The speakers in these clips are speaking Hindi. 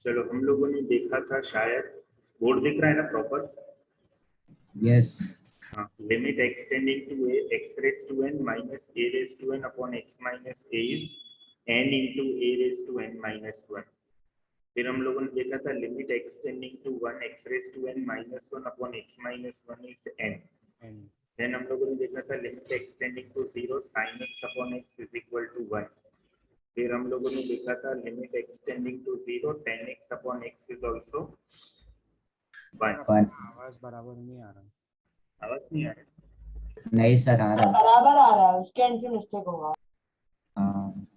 चलो हम लोगों ने देखा था शायद, बोर्ड दिख रहा है ना प्रॉपर? यस हाँ, limit extending to a x raise to n minus a raise to n upon x minus a is n into a raise to n minus one. फिर हम लोगों ने देखा था limit extending to one x raise to n minus one upon x minus one is n. Then हम लोगों ने देखा था limit extending to zero sine x upon x is equal to one. फिर हम लोगों ने देखा था limit extending to zero tan x upon x is also one. आवाज बराबर नहीं आ रहा। आवाज नहीं आ रहा? नहीं सर, आ रहा है। बराबर आ रहा है, उसके एंड से मिस्टेक होगा। हाँ,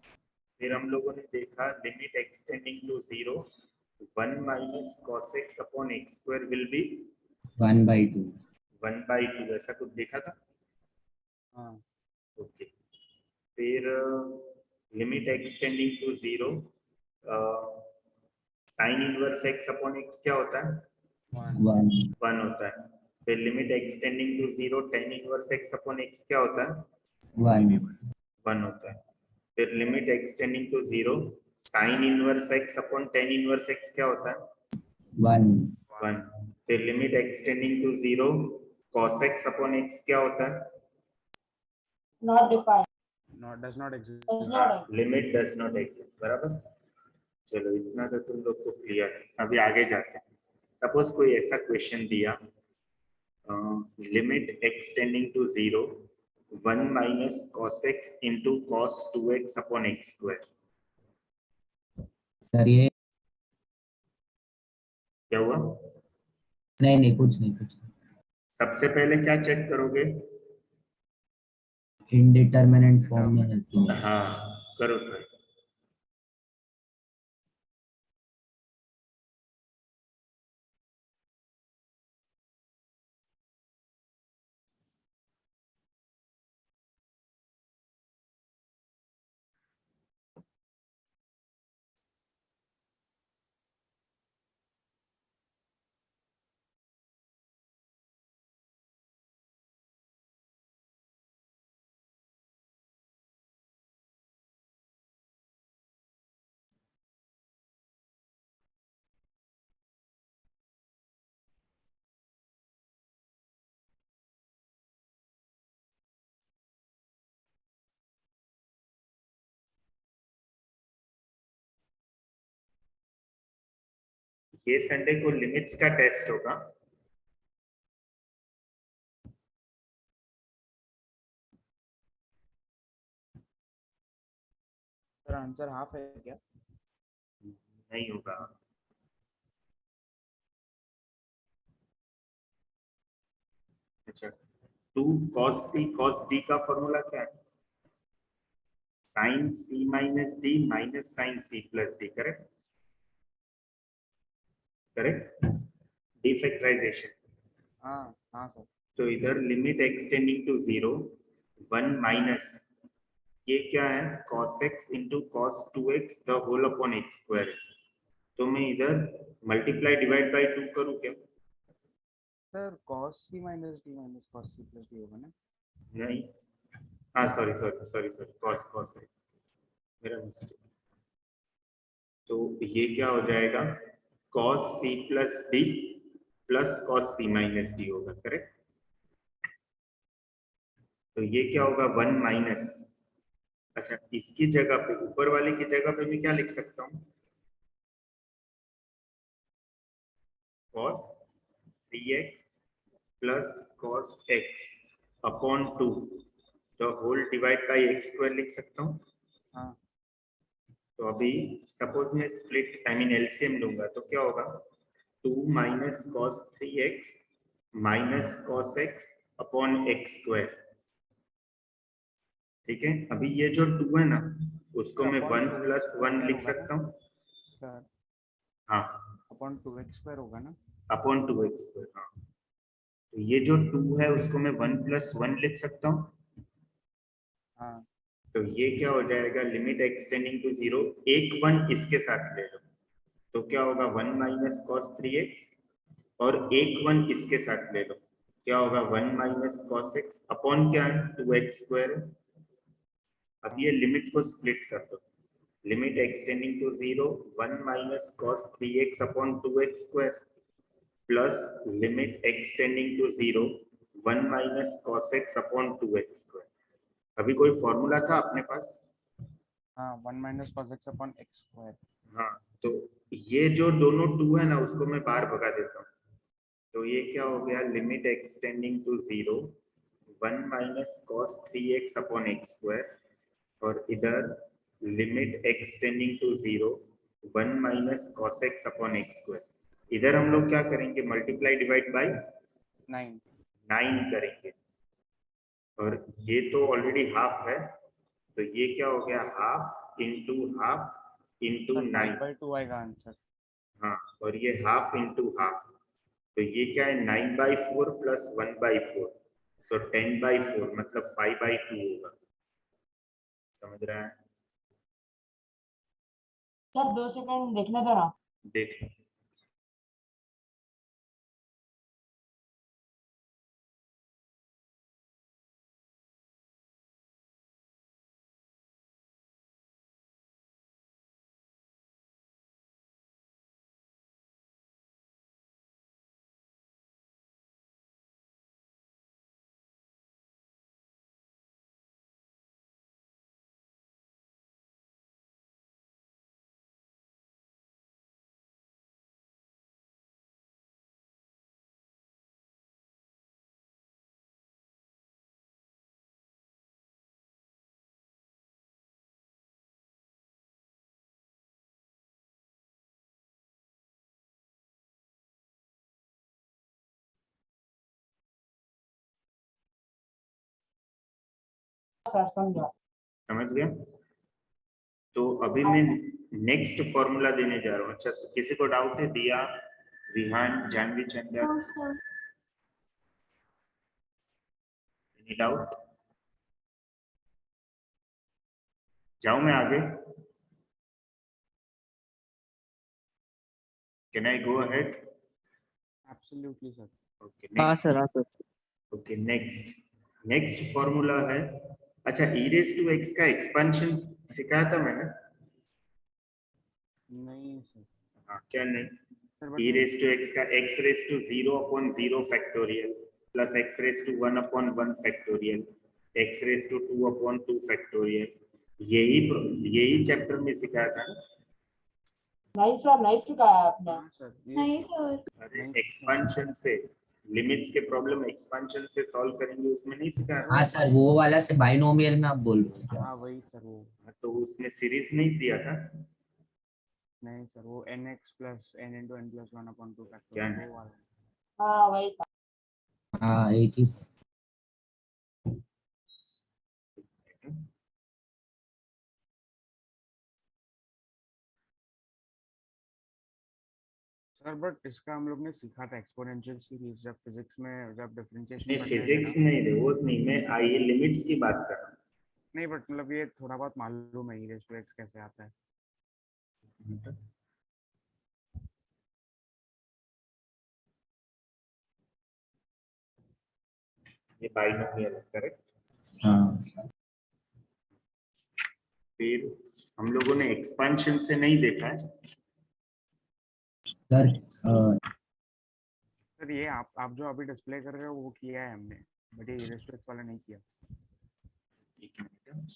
फिर हम लोगों ने देखा limit extending to zero one minus cos x upon x square will be 1/2। 1/2, ऐसा कुछ देखा था? हाँ ओके। फिर limit extending to zero sine inverse x upon x क्या होता है? 1 1 होता है। फिर limit extending to zero tan inverse x upon x क्या होता है? 1 1 होता है। फिर limit extending to zero sine inverse x upon tan inverse x क्या होता है? 1 1। फिर limit extending to zero cos x upon x क्या होता है? Not defined, does not exist. Does not limit does not exist, बराबर। चलो इतना तो तुम लोग को क्लियर है। अभी आगे जाते हैं। सपोज कोई ऐसा क्वेश्चन दिया, limit extending to zero one minus cos x into cos two x upon x square. Sir ये क्या हुआ? नहीं, कुछ नहीं। सबसे पहले क्या चेक करोगे? इनडिटरमिनेट फॉर्म में रहती है। हाँ, करो करो। ये संडे को लिमिट्स का टेस्ट होगा। सर आंसर हाफ है क्या? नहीं होगा। अच्छा, two cos C cos D का फॉर्मूला क्या है? Sine C minus D minus sine C plus D. Correct correct. Defactorization. हाँ हाँ सर। तो इधर limit extending to zero one minus ये क्या है? cos x into cos two X the whole upon x square. तो मैं इधर मल्टीप्लाई डिवाइड बाय टू करूँ क्या? Sir cos c minus D minus cos c plus D होगा ना? नहीं, हाँ sorry sorry sorry sorry, cos cos है मेरा मिस्टेक। तो ये क्या हो जाएगा? cos c plus D plus cos c minus D होगा। करेक्ट। तो ये क्या होगा? वन माइनस, अच्छा इसकी जगह पे ऊपर वाले की जगह पे मैं क्या लिख सकता हूँ? cos 3x plus cos x upon 2 the whole divide by x square लिख सकता हूँ। हाँ तो अभी सपोज मैं स्प्लिट आई मीन एलसीएम लूंगा तो क्या होगा? 2 minus cos 3x minus cos x upon x square. ठीक है। अभी ये जो 2 है ना उसको मैं 1 प्लस 1 लिख सकता हूँ। सर हाँ, अपॉन 2x स्क्वायर होगा ना? Upon 2x square. हाँ, तो ये जो 2 है उसको मैं 1 प्लस 1 लिख सकता हूँ। हाँ तो ये क्या हो जाएगा? लिमिट एक्सटेंडिंग टू जीरो एक 1 इसके साथ ले लो तो क्या होगा? 1 माइनस कॉस 3x और एक 1 इसके साथ ले लो क्या होगा? 1 माइनस कॉस x अपॉन क्या है? 2x square. अब ये लिमिट को स्प्लिट कर दो limit extending to 0 1 minus cos 3x upon 2x square plus limit extending to 0 1 minus cos x upon 2x square. अभी कोई फॉर्मूला था अपने पास? हाँ 1 minus cos x upon x square. हाँ, तो ये जो दोनों 2 है ना उसको मैं बाहर भगा देता हूँ, तो ये क्या हो गया, limit extending to 0 1 minus cos 3x upon x square, और इधर limit extending to 0 1 minus cos x upon x square. इधर हम लोग क्या करेंगे, मल्टीप्लाई डिवाइड बाय 9 9 करेंगे, और ये तो ऑलरेडी हाफ है, तो ये क्या हो गया, हाफ इंटू सर 9। 5/2 आएगा आंसर। हाँ, और ये हाफ इंटू हाफ, तो ये क्या है, 9/4 प्लस 1/4, सो 10/4 मतलब 5/2 होगा। समझ रहा है? सर 2 सेकंड देखने दो ना। देख, सर समझा। समझ गया? तो अभी मैं नेक्स्ट फॉर्मूला देने जा रहा हूँ। अच्छा, किसी को डाउट है? Diya, Vihan, Jahnavi, Chandra, any doubt? जाऊं मैं आगे? Can I go ahead? Absolutely sir. Okay, हाँ नेक्स्ट। सर, हाँ सर। ओके, नेक्स्ट फॉर्मूला है, अच्छा, e रेज टू x का एक्सपेंशन सिखाया था मैंने? नहीं सर। हाँ, क्या नहीं? Sir but e raise to x का x raise to 0 upon 0 factorial plus x raise to 1 upon 1 factorial x raise to 2 upon 2 factorial, यही चैप्टर में सिखाया था ना? नहीं सर, नहीं सिखाया आपने। हाँ सर ये नहीं सर। अरे, नहीं एक्सपेंशन से लिमिट्स के प्रॉब्लम एक्सपेंशन से सॉल्व करेंगे, उसमें नहीं सिखाया? हाँ सर, वो वाला से बाइनोमियल में आप बोल रहे हो क्या? हाँ वही सर वो। हाँ, तो उसमें सीरीज नहीं दिया था? नहीं सर वो nx plus n into n plus 1 upon 2 क्या फैक्टोरियल है? वो वाला। हाँ वही था। हाँ, एक ही। सर बट इसका हम लोग ने सीखा था एक्सपोनेंशियल सीरीज जब फिजिक्स में जब डिफरेंशिएशन नहीं, कर रहे थे फिजिक्स ना। नहीं, वो नहीं, मैं आई लिमिट्स की बात कर रहा हूँ। नहीं बट मतलब ये थोड़ा बहुत मालूम है e रेज़ टू x कैसे आता है। ये बाइनोमियल है, करेक्ट? हाँ फिर हम लोगों ने एक्सपेंशन से नहीं देखा है। सर, सर ये आप जो अभी डिस्प्ले कर रहे हो वो किया है हमने, बट ये e रेज़ टू x वाला नहीं किया। एक मिनट,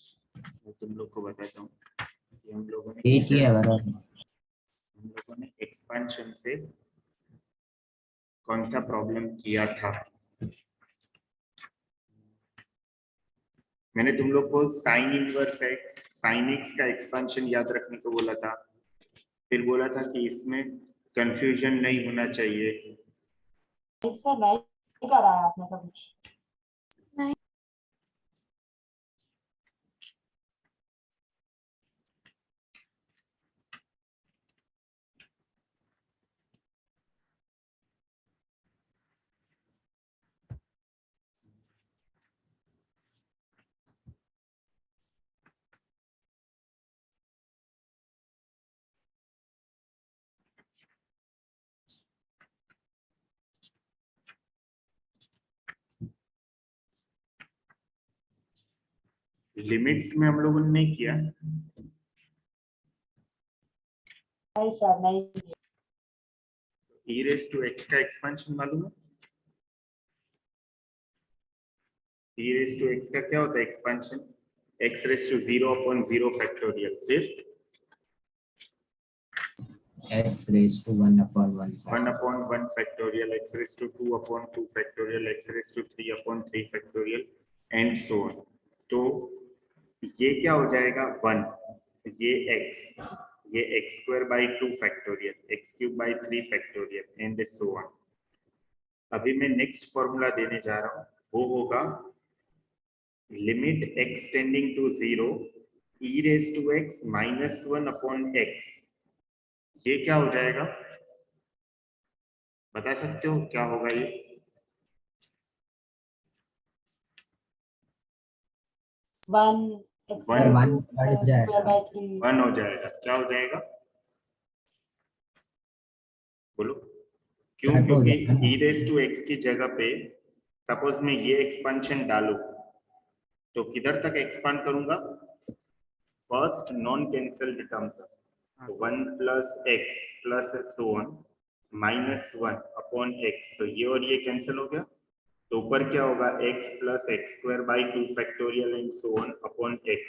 मैं तुम लोग को बताता हूँ कि हम लोगों एक ही है बराबर। ने एक्सपेंशन से कौन सा प्रॉब्लम किया था। मैंने तुम लोग को sign inverse x, sine x का एक्सपेंशन याद रखने को बोला था, फिर बोला था कि इसमें कंफ्यूजन नहीं होना चाहिए। नहीं सर, नहीं करा है आपने कभी। लिमिट्स में हम लोगों ने नहीं किया, नहीं सर नहीं। e रेज टू x का एक्सपेंशन मालूम है? e रेज टू x का क्या होता है expansion? x raise to 0 upon 0 factorial, फिर x raised to 1 upon 1 1 upon 1 factorial, x raised to 2 upon 2 factorial, x raised to 3 upon 3 factorial and so on. तो ये क्या हो जाएगा 1, ये x, ये x square by 2 factorial, x cube by 3 factorial and so on. अभी मैं नेक्स्ट फॉर्मूला देने जा रहा हूँ, वो होगा limit x tending to 0 e raise to x minus 1 upon x. ये क्या हो जाएगा बता सकते हो क्या होगा ये? वन One बढ़ जाएगा। 1 हो जाएगा, क्या हो जाएगा बोलो? क्यों? That हो क्योंकि जाएगा ना। e रेज टू x की जगह पे सपोज मैं ये एक्सपेंशन डालूं तो किधर तक एक्सपांड करूंगा? फर्स्ट नॉन कैंसल्ड टर्म तक, तो 1 plus x plus so on minus 1 upon x, तो ये और ये कैंसिल हो गया, तो ऊपर क्या होगा x plus x square by 2 factorial and so on upon x.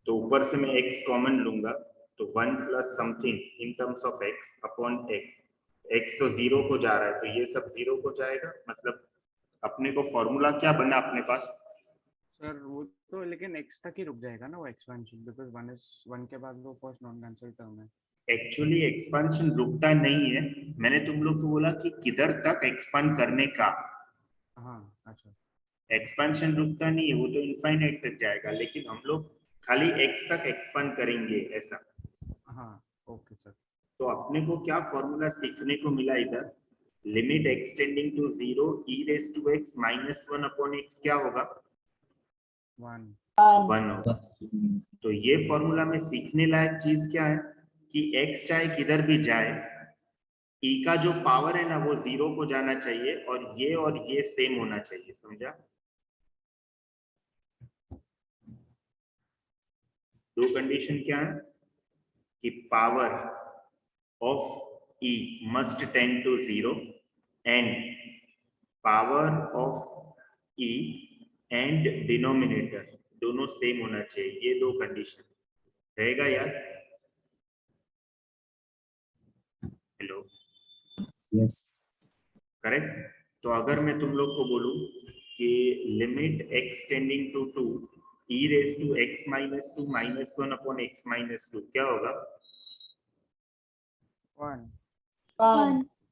तो ऊपर से मैं x कॉमन लूंगा तो 1 plus something in terms of x upon x. x तो 0 को जा रहा है तो ये सब 0 को जाएगा, मतलब अपने को फॉर्मूला क्या बना अपने पास? सर वो तो लेकिन x तक ही रुक जाएगा ना वो एक्सपेंशन, बिकॉज 1 के बाद वो फर्स्ट नॉन कैंसिल टर्म है। एक्चुअली एक्सपांशन रुकता नहीं है, मैंने तुम लोग को बोला कि किधर तक एक्सपांड करने का. हाँ अच्छा। एक्सपांशन रुकता नहीं है, वो तो इनफाइनाइट तक जाएगा, लेकिन हम लोग खाली x तक एक्सपांड करेंगे ऐसा. हाँ ओके सर। तो अपने को क्या फॉर्मूला सीखने को मिला इधर? Limit extending to 0 e raise to x minus 1 upon x क्या होगा? 1 1 होगा. तो ये फॉर्मूला में सीखने लायक चीज क्या है कि x चाहे किधर भी जाए, e का जो पावर है ना वो 0 को जाना चाहिए और ये सेम होना चाहिए, समझा? दो कंडीशन क्या है कि power of e must tend to 0 and power of e and denominator दोनों सेम होना चाहिए. ये दो कंडीशन रहेगा यार. Hello, Yes. करेक्ट? तो अगर मैं तुम लोग को बोलूं कि limit x tending to 2 e raise to x minus 2 minus 1 upon x minus 2 क्या होगा? 1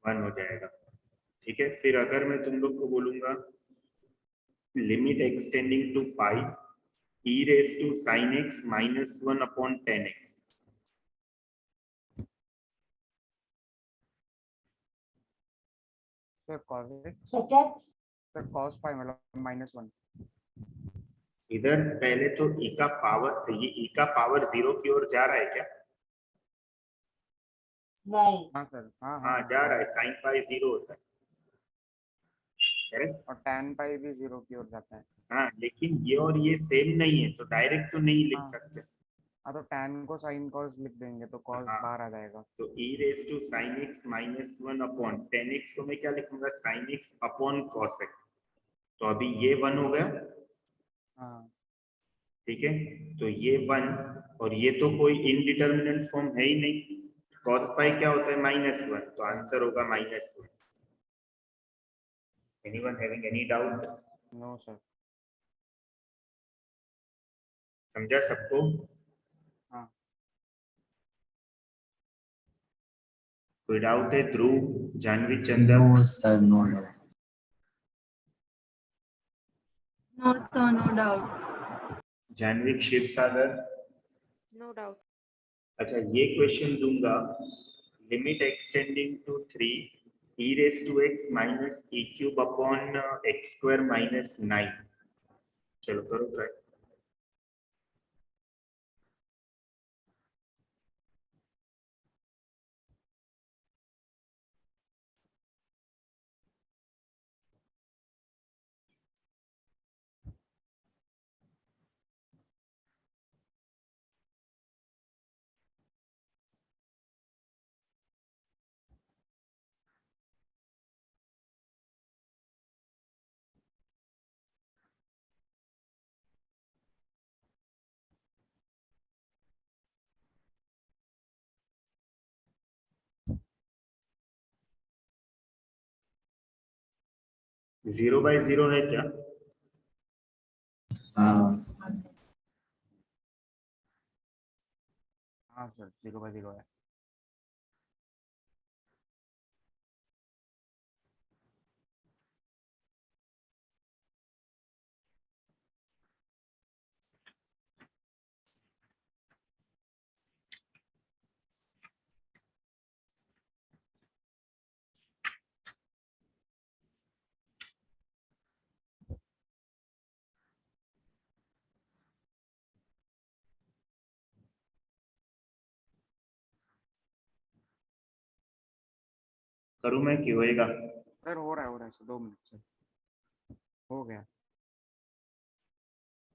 1 हो जाएगा. ठीक है, फिर अगर मैं तुम लोग को बोलूंगा limit x tending to pi e raise to sin x minus 1 upon 10x, sir cos x second sir cos pi मतलब -1। इधर पहले तो e का पावर, ये e का पावर 0 की ओर जा रहा है क्या? नहीं। हाँ सर हाँ हाँ जा रहा है, sin पाई 0 होता है, करेक्ट? और tan पाई भी 0 की ओर जाता है। हाँ, लेकिन ये और ये सेम नहीं है तो डायरेक्ट तो नहीं लिख हाँ सकते. हाँ तो tan को sin cos लिख देंगे तो cos हाँ. बाहर आ जाएगा। तो e raise to sin x minus 1 upon 10x को मैं क्या लिखूंगा? sin x upon cos x. तो अभी ये 1 हो गया, हाँ ठीक है? तो ये 1 और ये तो कोई इनडिटर्मिनेंट फॉर्म है ही नहीं. cos पाई क्या होता है? -1, तो आंसर होगा -1. Anyone having any doubt? No sir. समझा सबको? हाँ कोई डाउट है? ध्रुव, जानवी, चंदन, No, sir, no doubt. No, sir, no doubt. Janvi, Shiv सागर. No doubt. अच्छा, ये क्वेश्चन दूंगा. Limit extending to 3 e raise to x minus e cube upon x square minus 9. चलो करो ट्राई. 0/0 है क्या? हाँ हाँ सर 0/0 है। करूँ मैं कि होएगा? सर हो रहा है सर, 2 मिनट सर, हो गया।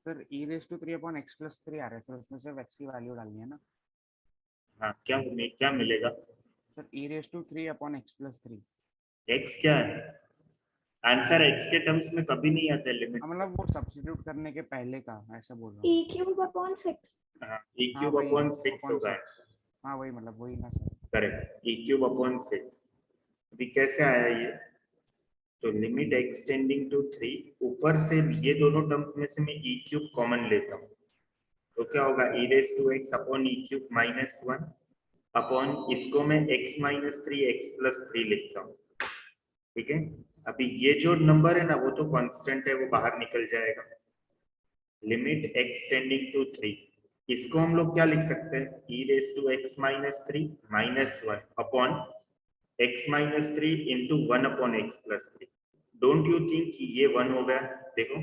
सर e⁻³ आ रहा है सर, उसमें सिर्फ x की वैल्यू डालनी है ना। हाँ, क्या मिलेगा? Sir e⁻³/x+3। x क्या है? आंसर x के टर्म्स में कभी नहीं आता है हाँ, लिमिट्स का। मतलब वो सब्स्टिट्यूट करने के पहले का ऐसा बोल रहा हूँ। E³/6. हाँ, हाँ e³ वही अपॉन 6 upon होगा। 6। हाँ वही मतलब वही ना सर। Correct, e³ upon 6। अभी कैसे आया ये? तो लिमिट एक्सटेंडिंग टू 3, ऊपर से ये दोनों टर्म्स में से मैं e³ कॉमन लेता हूँ, तो क्या होगा? e⁻x अपॉन e³ -1 अपॉन इसको मैं x-3 x+3 लिखता हूँ। ठीक है, अभी ये जो नंबर है ना वो तो कांस्टेंट है, वो बाहर निकल जाएगा। लिमिट एक्सटेंडिंग टू 3, इसको हम लोग क्या लिख सकते हैं? e⁻x-3 -1 upon x-3 into 1 upon x+3। Don't you think कि ये 1 हो गया? देखो,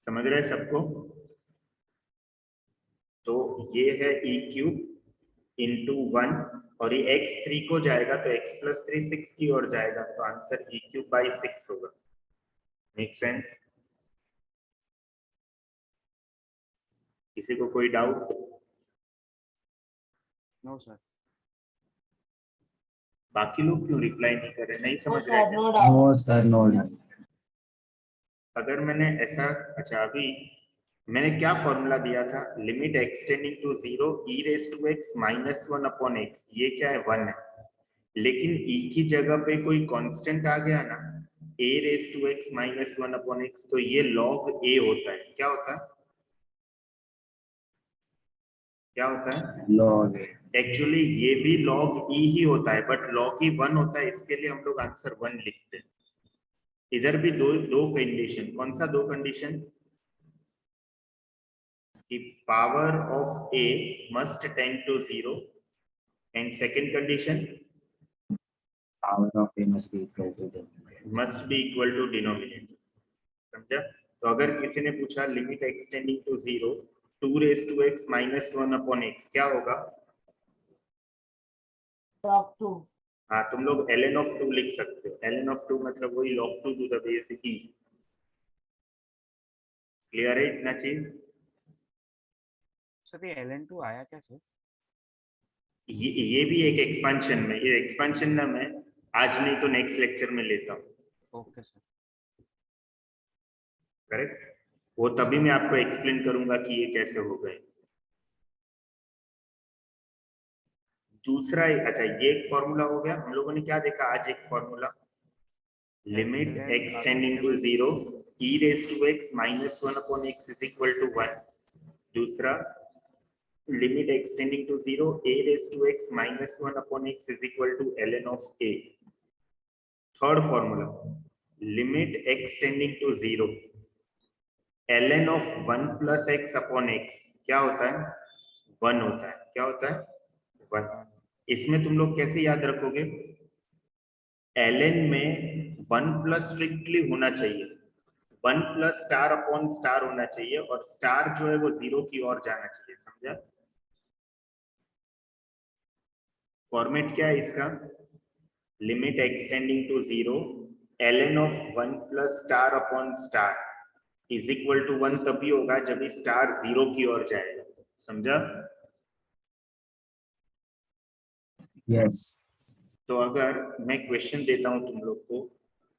समझ रहे हैं सबको? तो ये है e³ इंटू 1, और ये x3 को जाएगा तो x+3 6 की ओर जाएगा, तो आंसर e³/6 होगा। Make sense? किसी को कोई डाउट? No sir. बाकी लोग क्यों रिप्लाई नहीं कर रहे? नहीं नो समझ रहे सर, क्या? No doubt. No sir no doubt. अगर मैंने ऐसा, अच्छा अभी मैंने क्या फॉर्मूला दिया था? Limit extending to 0 e⁻x-1 upon x, ये क्या है? 1 है, लेकिन e की जगह पे कोई कांस्टेंट आ गया ना, a⁻x-1 अपॉन x, तो ये log a होता है। क्या होता है? क्या होता है? लॉग एक्चुअली ये भी log e ही होता है, बट log e 1 होता है, इसके लिए हम लोग आंसर 1 लिखते हैं। इधर भी दो कंडीशन, कौन सा दो कंडीशन? कि power of a must tend to 0, and second condition power of a must be equal to the must be equal to denominator. समझा? तो अगर किसी ने पूछा limit extending to 0 2⁻x-1 upon x, क्या होगा? log 2। हाँ, तुम लोग ln ऑफ 2 लिख सकते हो। ln ऑफ 2 मतलब वही log 2 to the base e। Clear है इतना चीज? सर ये ln2 आया कैसे? ये भी एक एक्सपेंशन में, ये एक्सपेंशन ना मैं आज नहीं तो नेक्स्ट लेक्चर में लेता हूँ। Okay sir. करेक्ट, वो तभी मैं आपको एक्सप्लेन करूंगा कि ये कैसे हो गए। दूसरा, अच्छा ये एक फॉर्मूला हो गया। हम लोगों ने क्या देखा आज? एक formula, limit ln x tending to 0 e⁻x-1 upon x is equal to 1। दूसरा, limit extending to 0 a⁻x-1 upon x is equal to ln of a। Third formula, limit extending to 0 ln of 1 plus x upon x, क्या होता है? 1 होता है। क्या होता है? 1। इसमें तुम लोग कैसे याद रखोगे? ln में 1 प्लस स्ट्रिक्टली होना चाहिए, 1 प्लस स्टार अपॉन स्टार होना चाहिए, और स्टार जो है वो 0 की ओर जाना चाहिए। समझा? फॉर्मेट क्या है इसका? Limit extending to 0 ln of 1 plus star upon star is equal to 1 तभी होगा जब स्टार 0 की ओर जाएगा। समझा? यस। तो अगर मैं क्वेश्चन देता हूं तुम लोग को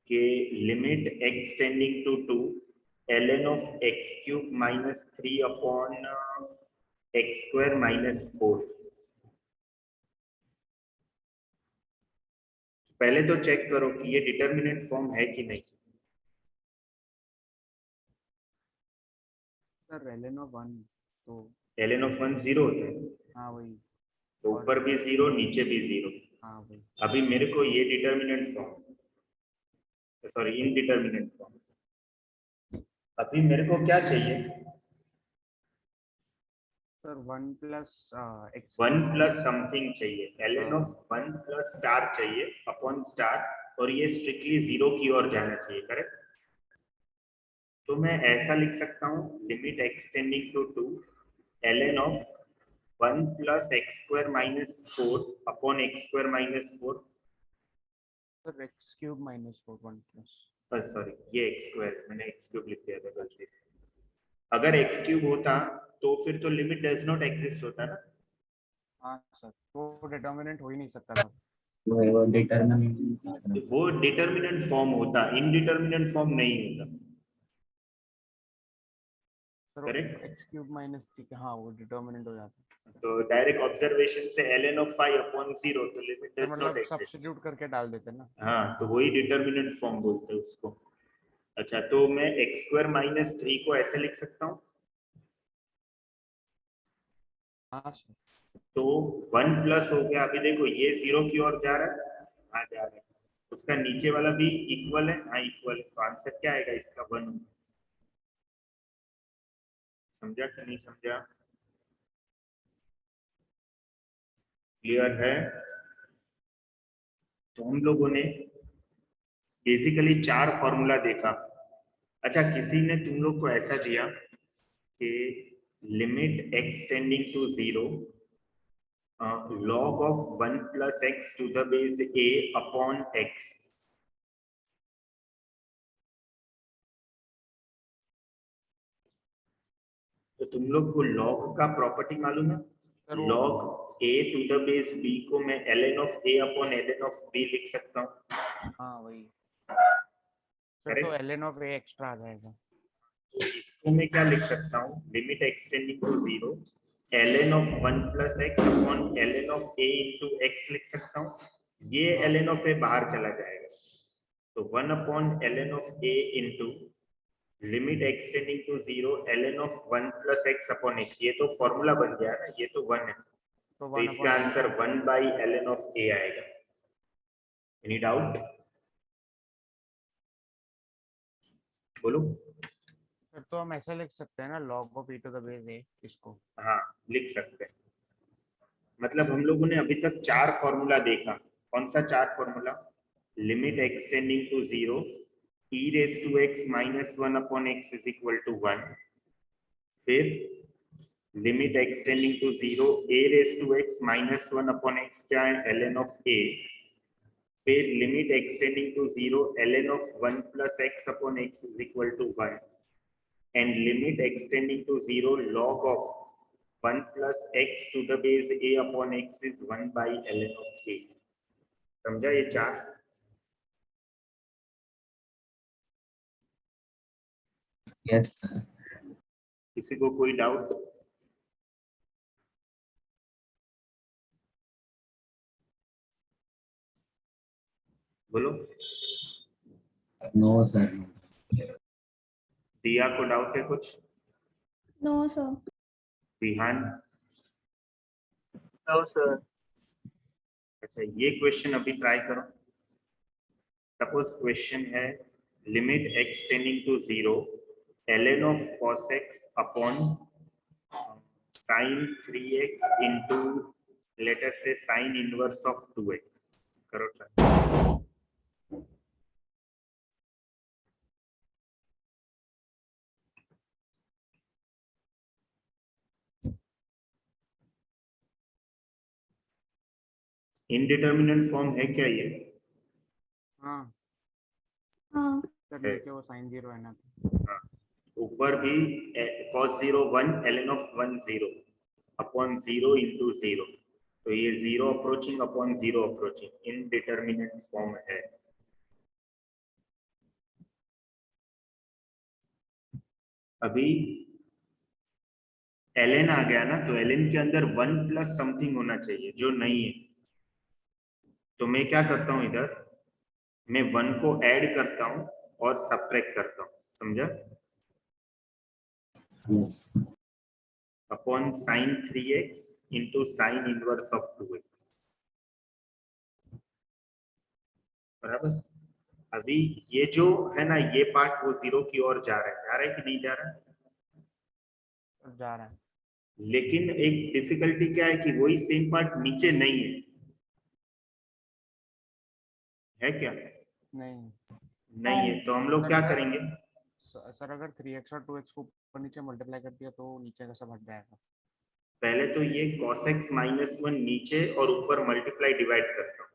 कि limit extending to 2 ln of x³ -3 upon x² -4, पहले तो चेक करो कि ये डिटर्मिनेंट फॉर्म है कि नहीं। सर ln of 1 तो ln ऑफ 1 0 होता है, हाँ वही, तो ऊपर भी 0 नीचे भी 0। हाँ वही। अभी मेरे को ये determinant form, sorry indeterminate form, अभी मेरे को क्या चाहिए? Sir 1 plus x 1 plus something चाहिए, ln ऑफ 1 प्लस स्टार चाहिए अपॉन स्टार, और ये स्ट्रिक्टली 0 की ओर जाना चाहिए, करेक्ट? तो मैं ऐसा लिख सकता हूँ, limit extending to 2 ln of 1 plus x square minus 4 upon x square minus 4, sir x cube minus 4 1 plus, sorry ये एक्स स्क्वायर, मैंने एक्स क्यूब लिख दिया था गलती से। अगर एक्स क्यूब होता तो फिर तो लिमिट डज नॉट एग्जिस्ट होता ना। हाँ सर वो डिटर्मिनेंट हो ही नहीं सकता था। वो डिटरमिनेंट वो डिटर्मिनेंट फॉर्म होता, इनडिटर्मिनेंट फॉर्म नहीं होता, sir correct? x cube minus 3 हाँ वो डिटर्मिनेंट हो जाता है। तो डायरेक्ट ऑब्जर्वेशन से ln ऑफ 5 अपॉन 0, तो लिमिट सर डज नॉट मतलब एग्जिस्ट। सब्स्टिट्यूट करके डाल देते ना। हाँ, तो वही डिटर्मिनेंट फॉर्म बोलते हैं उसको। अच्छा, तो मैं एक्स स्क्वायर माइनस 3 को ऐसे लिख सकता हूँ, हाँ सर तो 1 प्लस हो गया, अभी देखो ये 0 की ओर जा रहा है, हाँ जा रहा है, उसका नीचे वाला भी इक्वल है, हाँ इक्वल है, तो आंसर क्या आएगा इसका? 1। समझा कि नहीं समझा? क्लियर है? तो हम लोगों ने बेसिकली 4 फॉर्मूला देखा। अच्छा, किसी ने तुम लोग को ऐसा दिया कि limit x tending to 0 log of 1 plus x to the base a upon x, तो तुम लोग को log का प्रॉपर्टी मालूम है? सर वो log a to the base b को मैं ln of a upon ln of b लिख सकता हूँ, हाँ वही सर, तो correct? ln of a extra आ जाएगा। तो इसको मैं क्या लिख सकता हूँ? Limit extending to 0 ln of 1 plus x upon ln of a into x लिख सकता हूँ। ये ln of a बाहर चला जाएगा, तो 1 upon ln of a into limit extending to 0 ln of 1 plus x upon x, ये तो फॉर्मूला बन गया ना, ये तो 1 है, तो तो इसका answer 1 by ln of a आएगा। Any doubt? बोलो। फिर तो हम ऐसे लिख सकते हैं ना log of e to the base a इसको। हाँ, लिख सकते हैं। मतलब हम लोगों ने अभी तक 4 फॉर्मूला देखा। कौन सा 4 फॉर्मूला? Limit extending to 0 e raised to x minus 1 upon x is equal to 1, फिर limit extending to 0 a raised to x minus 1 upon x क्या है? ln of a, फिर limit extending to 0 ln of 1 plus x upon x is equal to 1, and limit extending to 0 log of 1 plus x to the base a upon x is 1 by ln of a। समझा ये 4? यस किसी को कोई डाउट? बोलो। नो सर दिया को डाउट है कुछ? No, sir. Vihaan? No, sir. अच्छा, ये क्वेश्चन अभी ट्राई करो। सपोज क्वेश्चन है limit x tending to 0 ln of cos x upon sin 3x into let us say sin inverse of 2x। करो ट्राई। इनडिटर्मिनेंट फॉर्म है क्या ये? हाँ हाँ सर नीचे वो साइन 0 है ना। हाँ, ऊपर भी cos 0 1 ln of 1 0 upon 0 into 0, तो ये 0 approaching upon 0 approaching indeterminate form है। अभी ln आ गया ना, तो ln के अंदर 1 प्लस समथिंग होना चाहिए जो नहीं है, तो मैं क्या करता हूं इधर मैं 1 को ऐड करता हूं और सब्ट्रैक्ट करता हूं, समझा? Yes. Upon sin 3x into sine inverse of 2x, बराबर। अभी ये जो है ना, ये पार्ट वो 0 की ओर जा रहा है कि नहीं जा रहा है? जा रहा है। लेकिन एक डिफिकल्टी क्या है कि वही सेम पार्ट नीचे नहीं है क्या? नहीं नहीं है, तो हम लोग क्या करेंगे? सर, अगर 3x और 2x को ऊपर नीचे मल्टीप्लाई कर दिया तो नीचे का सब हट जाएगा। पहले तो ये cos x माइनस 1 नीचे और ऊपर मल्टीप्लाई डिवाइड करता हूँ।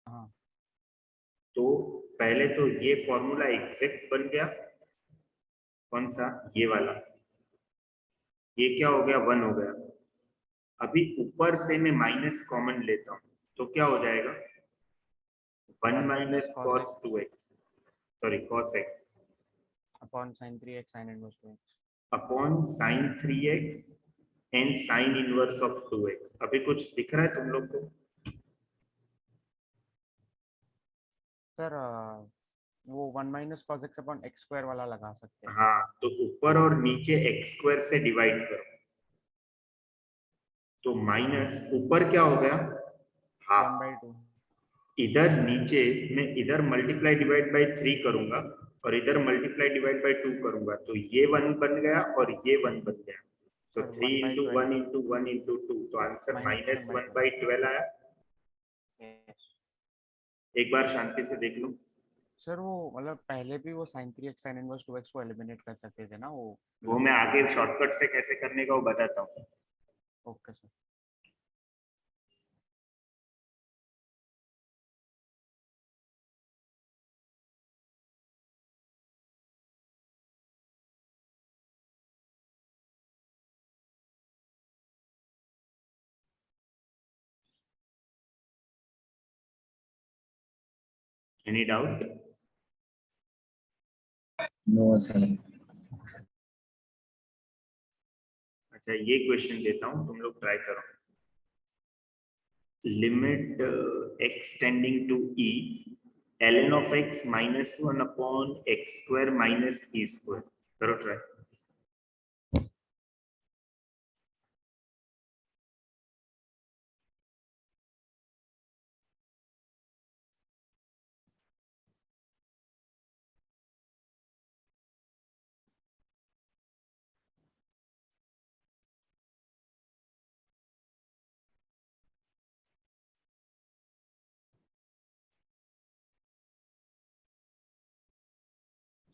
हाँ तो पहले तो ये फॉर्मूला एग्जैक्ट बन गया, कौन सा? ये वाला। ये क्या हो गया? 1 हो गया। अभी ऊपर से मैं माइनस कॉमन लेता हूँ, तो क्या हो जाएगा? 1 minus cos 2x, sorry cos x upon sin 3x sin inverse 2x। Upon sin 3x and sine inverse of 2x। अभी कुछ दिख रहा है तुम लोग को? सर वो 1 minus cos x upon x square वाला लगा सकते हैं। हाँ, तो ऊपर और नीचे x स्क्वायर से डिवाइड करो, तो माइनस ऊपर क्या हो गया? 1/2। इधर नीचे मैं इधर मल्टीप्लाई डिवाइड बाय 3 करूंगा और इधर मल्टीप्लाई डिवाइड बाय 2 करूंगा, तो ये 1 बन गया और ये 1 बन गया। तो सर 3 इंटू 1 1/12 इंटू 1 इंटू 2, तो आंसर माइनस -1/12। 1/12 आया। Yes। एक बार शांति से देख लो। सर वो मतलब पहले भी वो sin 3x sin inverse 2x को एलिमिनेट कर सकते थे ना वो मैं आगे शॉर्टकट से कैसे करने का वो बताता हूँ। Okay sir. Any doubt? No, sir. अच्छा, ये क्वेश्चन देता हूँ, तुम लोग ट्राई करो। Limit x tending to e ln of x minus 1 upon x square minus e square, करो ट्राई।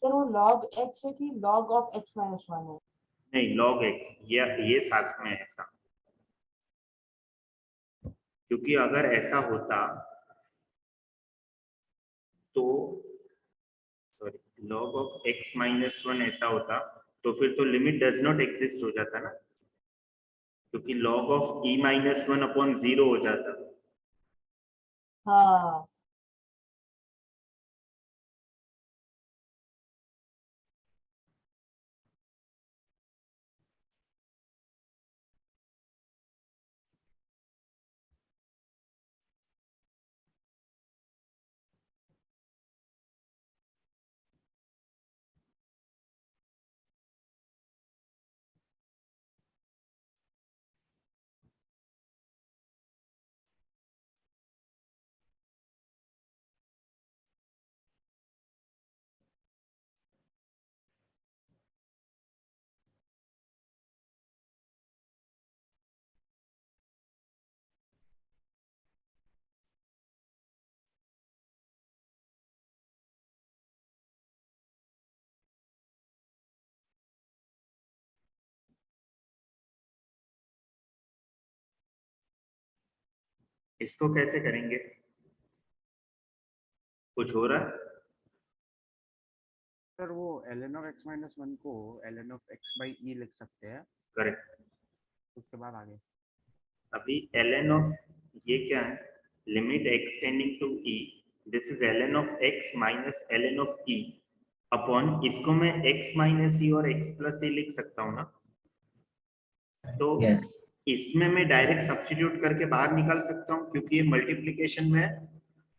सर वो log x है कि log of x minus 1 है? नहीं, log x, ये साथ में है ऐसा, क्योंकि अगर ऐसा होता तो sorry log of x minus 1 ऐसा होता तो फिर तो लिमिट डज नॉट एग्जिस्ट हो जाता ना, क्योंकि log of e minus 1 upon 0 हो जाता। हाँ इसको कैसे करेंगे? कुछ हो रहा है? सर वो ln of x minus 1 को ln of x by e लिख सकते हैं, करेक्ट। उसके बाद आगे। अभी ln of ये क्या है? Limit x tending to e, this is ln of x minus ln of e upon, इसको मैं x माइनस e और x प्लस e लिख सकता हूँ ना, तो Yes. इसमें मैं डायरेक्ट सब्स्टिट्यूट करके बाहर निकाल सकता हूँ क्योंकि ये मल्टीप्लिकेशन में है।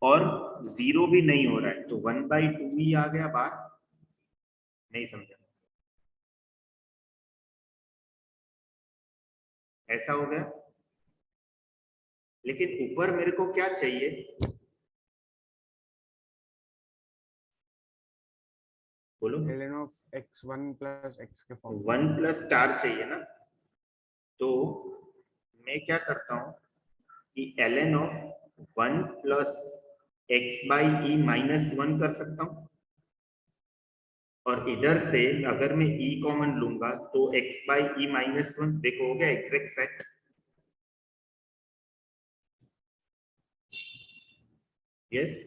और 0 भी नहीं हो रहा है, तो 1/2 ही आ गया बाहर। नहीं समझा? ऐसा हो गया। लेकिन ऊपर मेरे को क्या चाहिए? बोलो। ln of x1 plus x के फॉर्म 1 प्लस स्टार चाहिए ना, तो मैं क्या करता हूं कि ln of 1 plus x/e minus 1 कर सकता हूं, और इधर से अगर मैं e कॉमन लूंगा तो x/e माइनस 1, देखो हो गया एग्जैक्ट सेट। यस,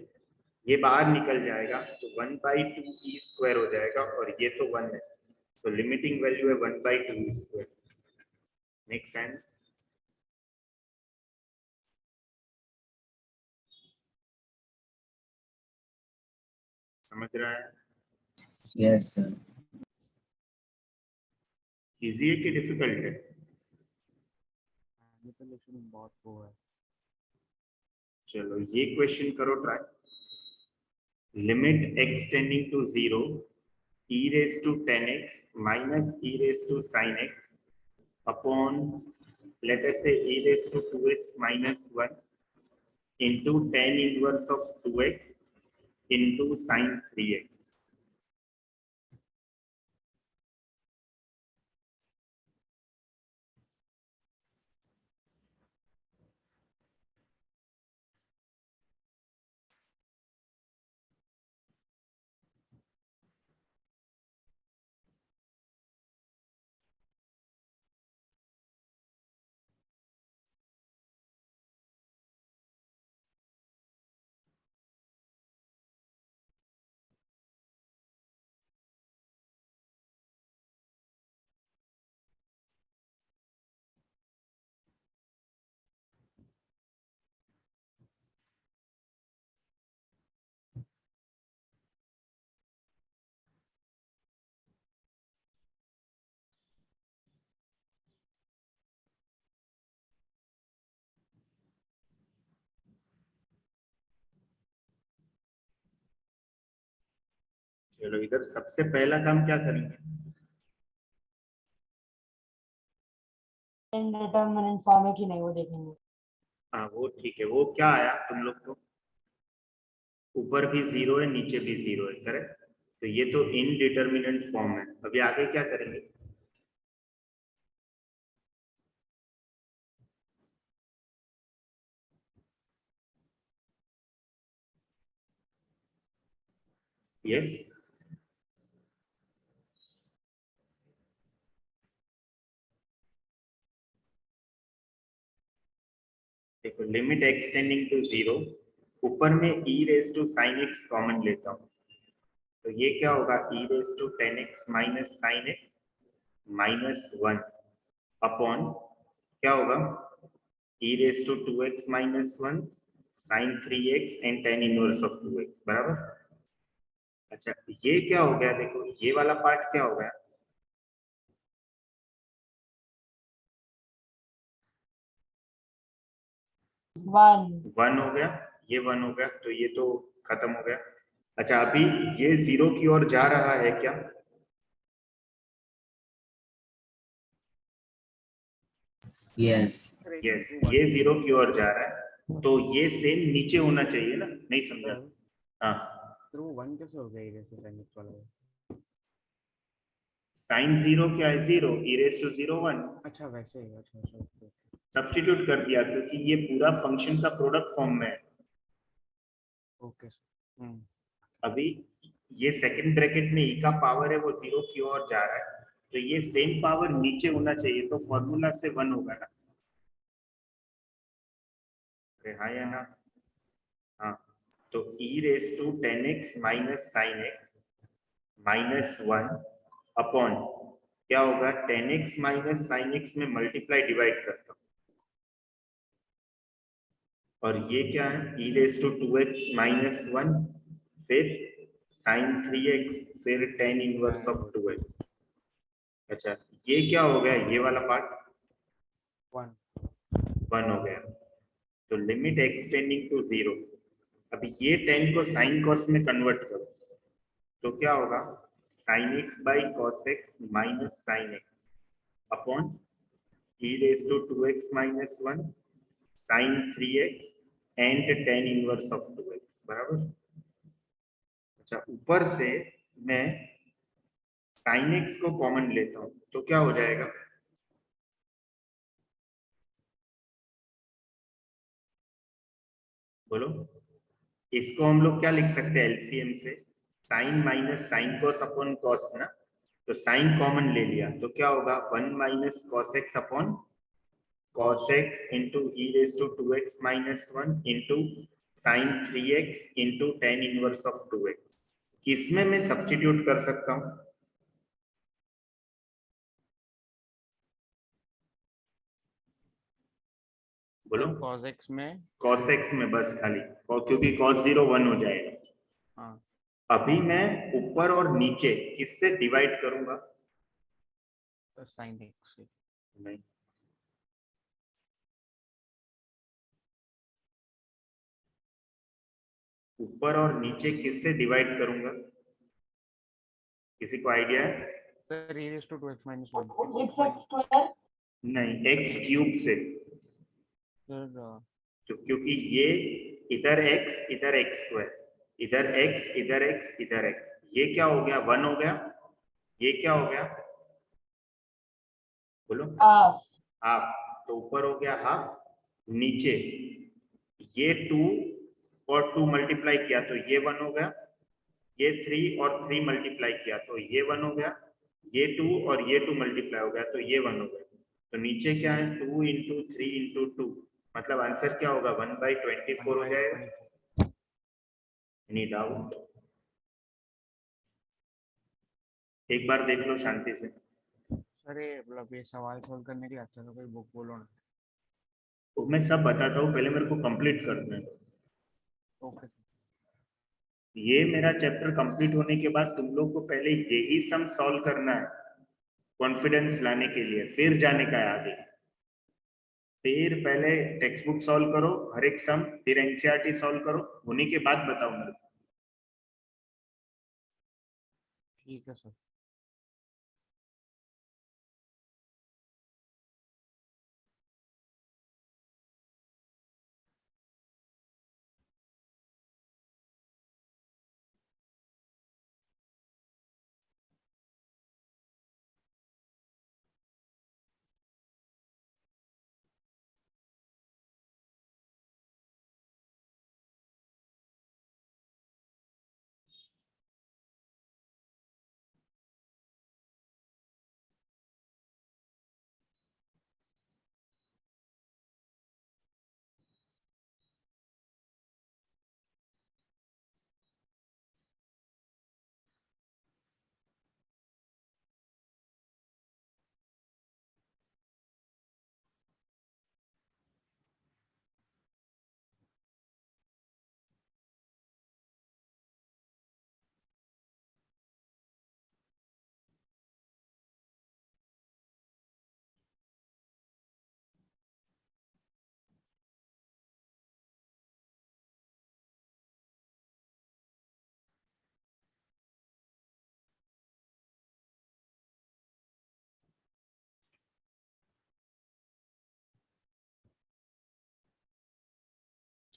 ये बाहर निकल जाएगा तो 1/2 e स्क्वायर हो जाएगा, और ये तो 1 है, तो लिमिटिंग वैल्यू है 1/2 e स्क्वायर। Make sense? समझ रहा है? Yes, sir. इजी है कि डिफिकल्ट है? मैनिपुलेशन बहुत वो है। चलो ये क्वेश्चन करो try. Limit x tending to 0 e raise to 10x minus e raise to sin x upon let us say e raise to 2x minus 1 into tan inverse of 2x into sin 3x। चलो इधर सबसे पहला काम क्या करेंगे? डिटर्मिनेंट फॉर्म है कि नहीं वो देखेंगे। हाँ वो ठीक है। वो क्या आया तुम लोग को? ऊपर भी 0 है, नीचे भी 0 है, करेक्ट? तो ये तो इनडिटर्मिनेंट फॉर्म है। अभी आगे क्या करेंगे? यस, देखो लिमिट x टेंडिंग टू 0, ऊपर में e raise to sin x common लेता हूँ, तो ये क्या होगा? e raise to 10x minus sin x minus 1 upon क्या होगा? e raise to 2x minus 1 sin 3x and tan inverse of 2x बराबर। अच्छा ये क्या हो गया? देखो ये वाला पार्ट क्या हो गया? 1 हो गया, ये 1 हो गया, तो ये तो खत्म हो गया। अच्छा अभी ये 0 की ओर जा रहा है क्या? Yes. यस, ये 0 की ओर जा रहा है, तो ये सेम नीचे होना चाहिए ना? नहीं समझा? हाँ, फिर वो 1 कैसे हो गया ये जैसे sin x वाला? साइन 0 क्या है? 0 e रेज टू 0 1। अच्छा वैसे ही, अच्छा अच्छा okay, okay. सब्स्टिट्यूट कर दिया क्योंकि ये पूरा फंक्शन का प्रोडक्ट फॉर्म में है। Okay sir. अभी ये सेकंड ब्रैकेट में e का पावर है वो 0 की ओर जा रहा है, तो ये सेम पावर नीचे होना चाहिए, तो फॉर्मूला से 1 होगा ना? अरे हाँ या ना? हाँ, तो e raise to 10x minus sine x minus 1 upon क्या होगा? 10x माइनस साइन x में मल्टीप्लाई डिवाइड करता हूँ, और ये क्या है? e raise to 2x minus 1 फिर sin 3x फिर tan इनवर्स ऑफ 2x। अच्छा ये क्या हो गया? ये वाला पार्ट 1 1 हो गया, तो लिमिट x टेंडिंग टू 0 अभी ये 10 को साइन कॉस में कन्वर्ट करो तो क्या होगा, sine x by cos x minus sine x upon e raise to 2x minus 1 sine 3x and tan inverse of 2x बराबर। अच्छा, ऊपर से मैं साइन एक्स को कॉमन लेता हूं तो क्या हो जाएगा, बोलो। इसको हम लोग क्या लिख सकते हैं एलसीएम से, sine minus sine cos upon cos ना, तो साइन कॉमन ले लिया तो क्या होगा 1 minus cos x upon cos x into e raise to 2x minus 1 into sine 3x into tan inverse of 2x। किसमें मैं सब्स्टिट्यूट कर सकता हूँ, बोलो। cos x में cos x में बस खाली, और क्योंकि cos 0 1 हो जाएगा। हाँ अभी मैं ऊपर और नीचे किससे डिवाइड करूंगा, तो sin x से। नहीं, ऊपर और नीचे किससे डिवाइड करूंगा, किसी को आइडिया है? Sir e raised to 2x minus 1 6x square नहीं, x क्यूब से, सर तो क्योंकि ये इधर x स्क्वायर, इधर x इधर x इधर x, ये क्या हो गया 1 हो गया, ये क्या हो गया बोलो, half हाफ, तो ऊपर हो गया हाफ, नीचे ये 2 और 2 मल्टीप्लाई किया तो ये 1 हो गया, ये 3 और 3 मल्टीप्लाई किया तो ये 1 हो गया, ये 2 और ये 2 मल्टीप्लाई हो गया तो ये 1 हो गया। तो नीचे क्या है 2 इंटू 3 इंटू 2, मतलब आंसर क्या होगा 1/24 हो जाएगा। Any doubt? एक बार देख लो शांति से। सर ये मतलब ये सवाल सोल्व करने के लिए अच्छा सा कोई बुक बोलो ना। तो मैं सब बताता हूँ, पहले मेरे को कंप्लीट करना है। Okay sir. ये मेरा चैप्टर कंप्लीट होने के बाद तुम लोग को पहले यही सम सॉल्व करना है कॉन्फिडेंस लाने के लिए, फिर जाने का है आगे। फिर पहले टेक्स्ट बुक सॉल्व करो हर एक सम, फिर एनसीईआरटी सॉल्व करो, होने के बाद बताओ मेरे को। ठीक है सर।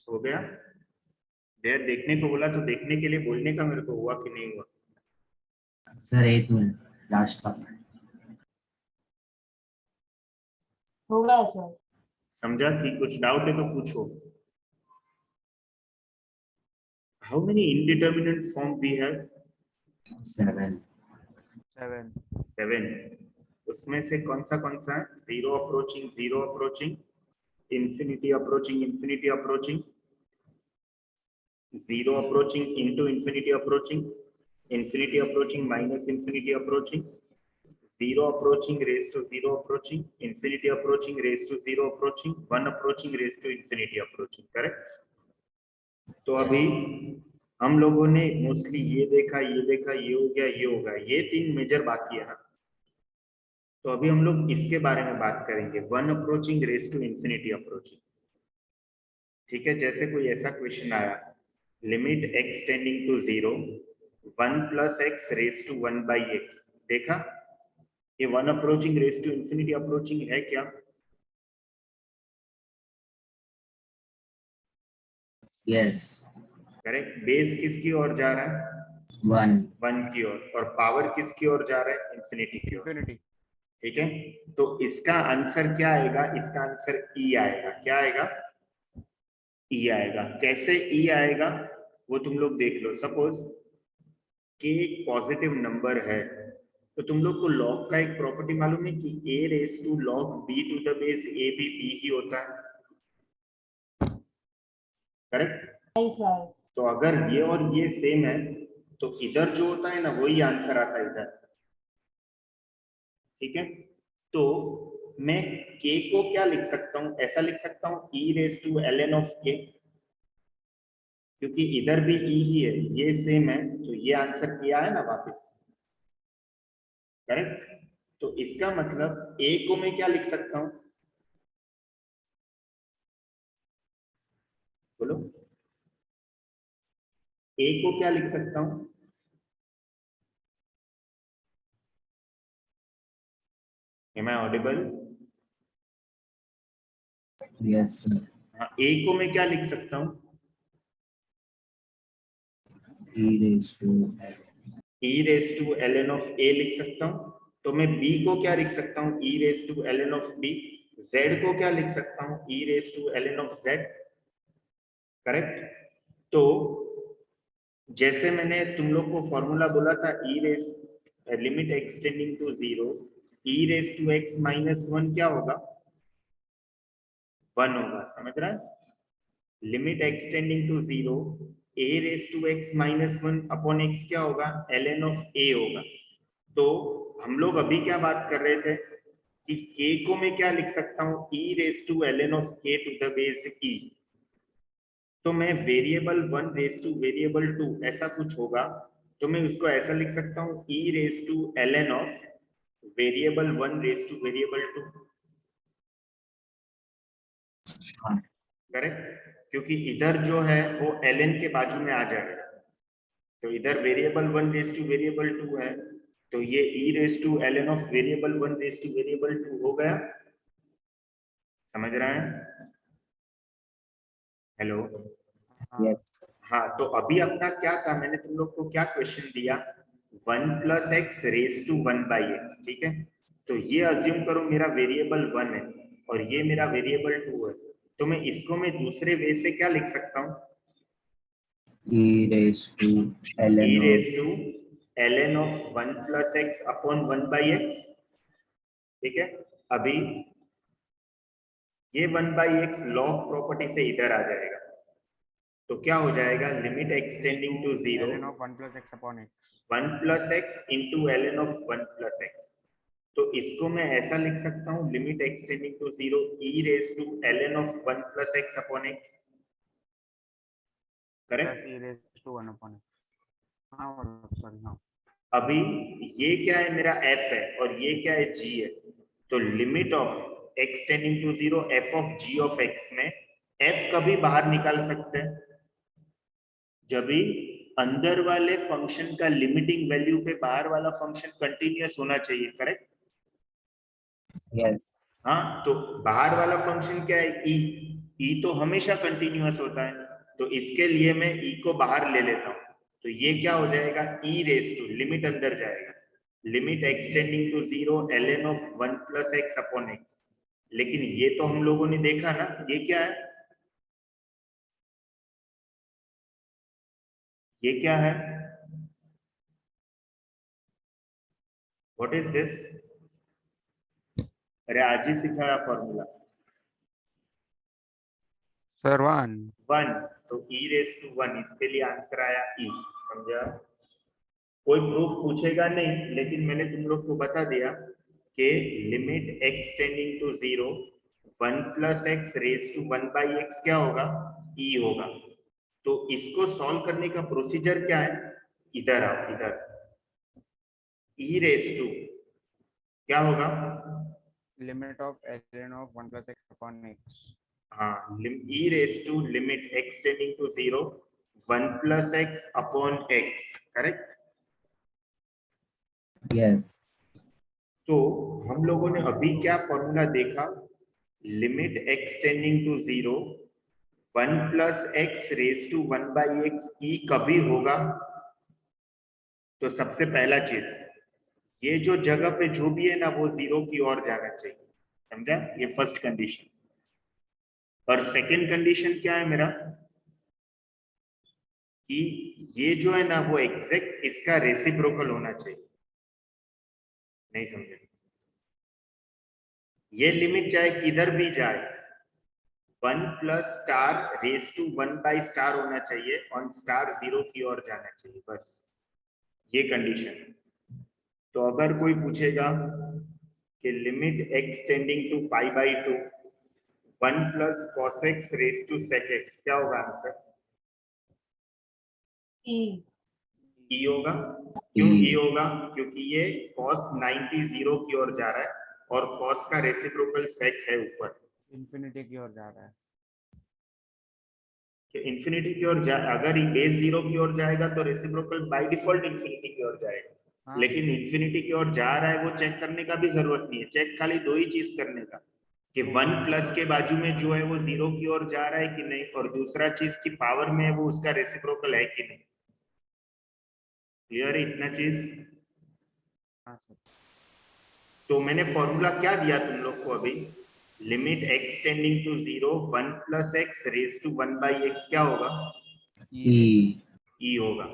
हो गया? देर देखने को बोला तो देखने के लिए बोलने का मेरे को हुआ कि नहीं हुआ? सर 1 मिनट लास्ट का। हो गया सर। समझा कि कुछ डाउट है तो पूछो। How many indeterminate form we have? 7 7। उसमें से कौन सा है? Zero approaching, infinity approaching, zero approaching into infinity approaching minus infinity approaching, zero approaching raise to zero approaching, infinity approaching raise to zero approaching, 1 approaching raise to infinity approaching. Correct? तो अभी हम लोगों ने मोस्टली ये देखा, ये हो गया, ये होगा, ये 3 मेजर बाकी है ना। तो अभी हम लोग इसके बारे में बात करेंगे, 1 approaching raise to infinity approaching. ठीक है, जैसे कोई ऐसा क्वेश्चन आया limit x tending to 0 1 plus x raise to 1 by x. देखा ये 1 approaching raise to infinity approaching है क्या? Yes. करेक्ट। बेस किसकी ओर जा रहा है? 1. 1 की ओर। और पावर किसकी ओर जा रहा है? इंफिनिटी की ओर। infinity. ठीक है, तो इसका आंसर क्या आएगा? इसका आंसर ई आएगा। क्या आएगा? ई आएगा। कैसे ई आएगा वो तुम लोग देख लो। सपोज के एक पॉजिटिव नंबर है तो तुम लोग को लॉग का एक प्रॉपर्टी मालूम है कि a raise to log b to the base a भी b ही होता है। करेक्ट। नहीं सर। तो अगर ये और ये सेम है तो इधर जो होता है ना वही आंसर आता है इधर। ठीक है, तो मैं k को क्या लिख सकता हूं? ऐसा लिख सकता हूं e raise to ln of k, क्योंकि इधर भी e ही है, ये सेम है, तो ये आंसर किया है ना वापस। करेक्ट। तो इसका मतलब a को मैं क्या लिख सकता हूं? बोलो, a को क्या लिख सकता हूं? Am I audible? Yes, sir. हाँ, a को मैं क्या लिख सकता हूं? E raised to L. e raise to ln of a लिख सकता हूं। तो मैं b को क्या लिख सकता हूं? e raise to ln of b। z को क्या लिख सकता हूं? e raise to ln of z। Correct. तो जैसे मैंने तुम लोग को फॉर्मूला बोला था e raise limit x tending to 0 e raise to x minus 1 क्या होगा? 1 होगा। समझ रहा है? Limit x tending to 0 a raise to x minus 1 upon x क्या होगा? ln ऑफ a होगा। तो हम लोग अभी क्या बात कर रहे थे कि k को मैं क्या लिख सकता हूं? e raise to ln of k to the base e। तो मैं वेरिएबल 1 रेज टू वेरिएबल 2 ऐसा कुछ होगा तो मैं उसको ऐसा लिख सकता हूं e raise to ln of variable 1 raise to variable 2। Correct, क्योंकि इधर जो है वो ln के बाजू में आ जाएगा। तो इधर वेरिएबल 1 रेज टू वेरिएबल 2 है तो ये e raise to ln of variable 1 raise to variable 2 हो गया। समझ रहे हैं? हेलो। Yes. हाँ, तो अभी अपना क्या था? मैंने तुम लोग को क्या क्वेश्चन दिया? 1 plus x raise to 1 by x. ठीक है, तो ये अज्यूम करो मेरा वेरिएबल 1 है और ये मेरा वेरिएबल 2 है, तो मैं इसको मैं दूसरे वे से क्या लिख सकता हूँ? E raised to e ln raise of to ln of 1 plus x upon 1 by x. ठीक है, अभी ये 1 बाई एक्स लॉग प्रॉपर्टी से इधर आ जाएगा तो क्या हो जाएगा? Limit x tending to 0 ln of 1 plus x upon x. 1 plus x into ln of 1 plus x. तो इसको मैं ऐसा लिख सकता हूँ limit x tending to 0 e raise to ln of 1 plus x upon x. Plus correct. e raised to 1 upon x. हाँ sorry हाँ. अभी ये क्या है? मेरा f है और ये क्या है? g है। तो limit of x tending to 0 f of g of x में f कभी बाहर निकाल सकते हैं जब भी अंदर वाले फंक्शन का लिमिटिंग वैल्यू पे बाहर वाला फंक्शन कंटिन्यूअस होना चाहिए। करेक्ट। yes. हाँ, तो बाहर वाला फंक्शन क्या है? e। e तो हमेशा कंटिन्यूअस होता है तो इसके लिए मैं e को बाहर ले लेता हूँ तो ये क्या हो जाएगा? e रेज टू लिमिट अंदर जाएगा limit x tending to 0 ln of 1 plus x upon x. लेकिन ये तो हम लोगों ने देखा ना, ये क्या है? ये क्या है? What is this? अरे आज ही सिखाया फॉर्मूला। Sir 1. 1, तो e रेज टू 1, इसके लिए आंसर आया e। समझा? कोई प्रूफ पूछेगा नहीं, लेकिन मैंने तुम लोग को बता दिया कि limit x tending to 0 1 plus x raise to 1 by x क्या होगा? e होगा। तो इसको सॉल्व करने का प्रोसीजर क्या है? इधर आओ, इधर। e रेज टू क्या होगा? Limit of ln of 1 plus x upon x. हाँ, e raise to limit x tending to 0 1 plus x upon x, correct? Yes. तो हम लोगों ने अभी क्या फॉर्मूला देखा, limit x tending to 0 1 plus x raise to 1 by X E कभी होगा? तो सबसे पहला चीज, ये जो जगह पे जो भी है ना वो 0 की ओर जाना चाहिए, समझा? ये फर्स्ट कंडीशन। और सेकंड कंडीशन क्या है मेरा, कि ये जो है ना वो एग्जैक्ट इसका रेसिप्रोकल होना चाहिए। नहीं समझे? ये लिमिट चाहे किधर भी जाए 1 plus star raise to 1 by star होना चाहिए और स्टार 0 की ओर जाना चाहिए, बस ये कंडीशन है। तो अगर कोई पूछेगा कि limit x tending to pi by 2 1 plus cos x raise to sec x, क्या होगा आंसर? ई ई होगा। क्यों E. ई होगा? क्योंकि ये cos 90 0 की ओर जा रहा है और cos का रेसिप्रोकल सेक है ऊपर, इन्फिनिटी की ओर जा रहा है। कि इंफिनिटी की ओर जा, अगर ये बेस 0 की ओर जाएगा तो रेसिप्रोकल बाय डिफॉल्ट इंफिनिटी की ओर जाएगा। हाँ, लेकिन इंफिनिटी की ओर जा रहा है वो चेक करने का भी जरूरत नहीं है, चेक खाली दो ही चीज करने का, कि 1 प्लस के बाजू में जो है वो 0 की ओर जा रहा है कि नहीं, और दूसरा चीज की पावर में है वो उसका रेसिप्रोकल है कि नहीं। क्लियर है इतना चीज? हाँ सर। तो मैंने फॉर्मूला क्या दिया तुम लोग को अभी, limit x tending to 0 1 plus x raise to 1 by x, क्या होगा? E. ई होगा।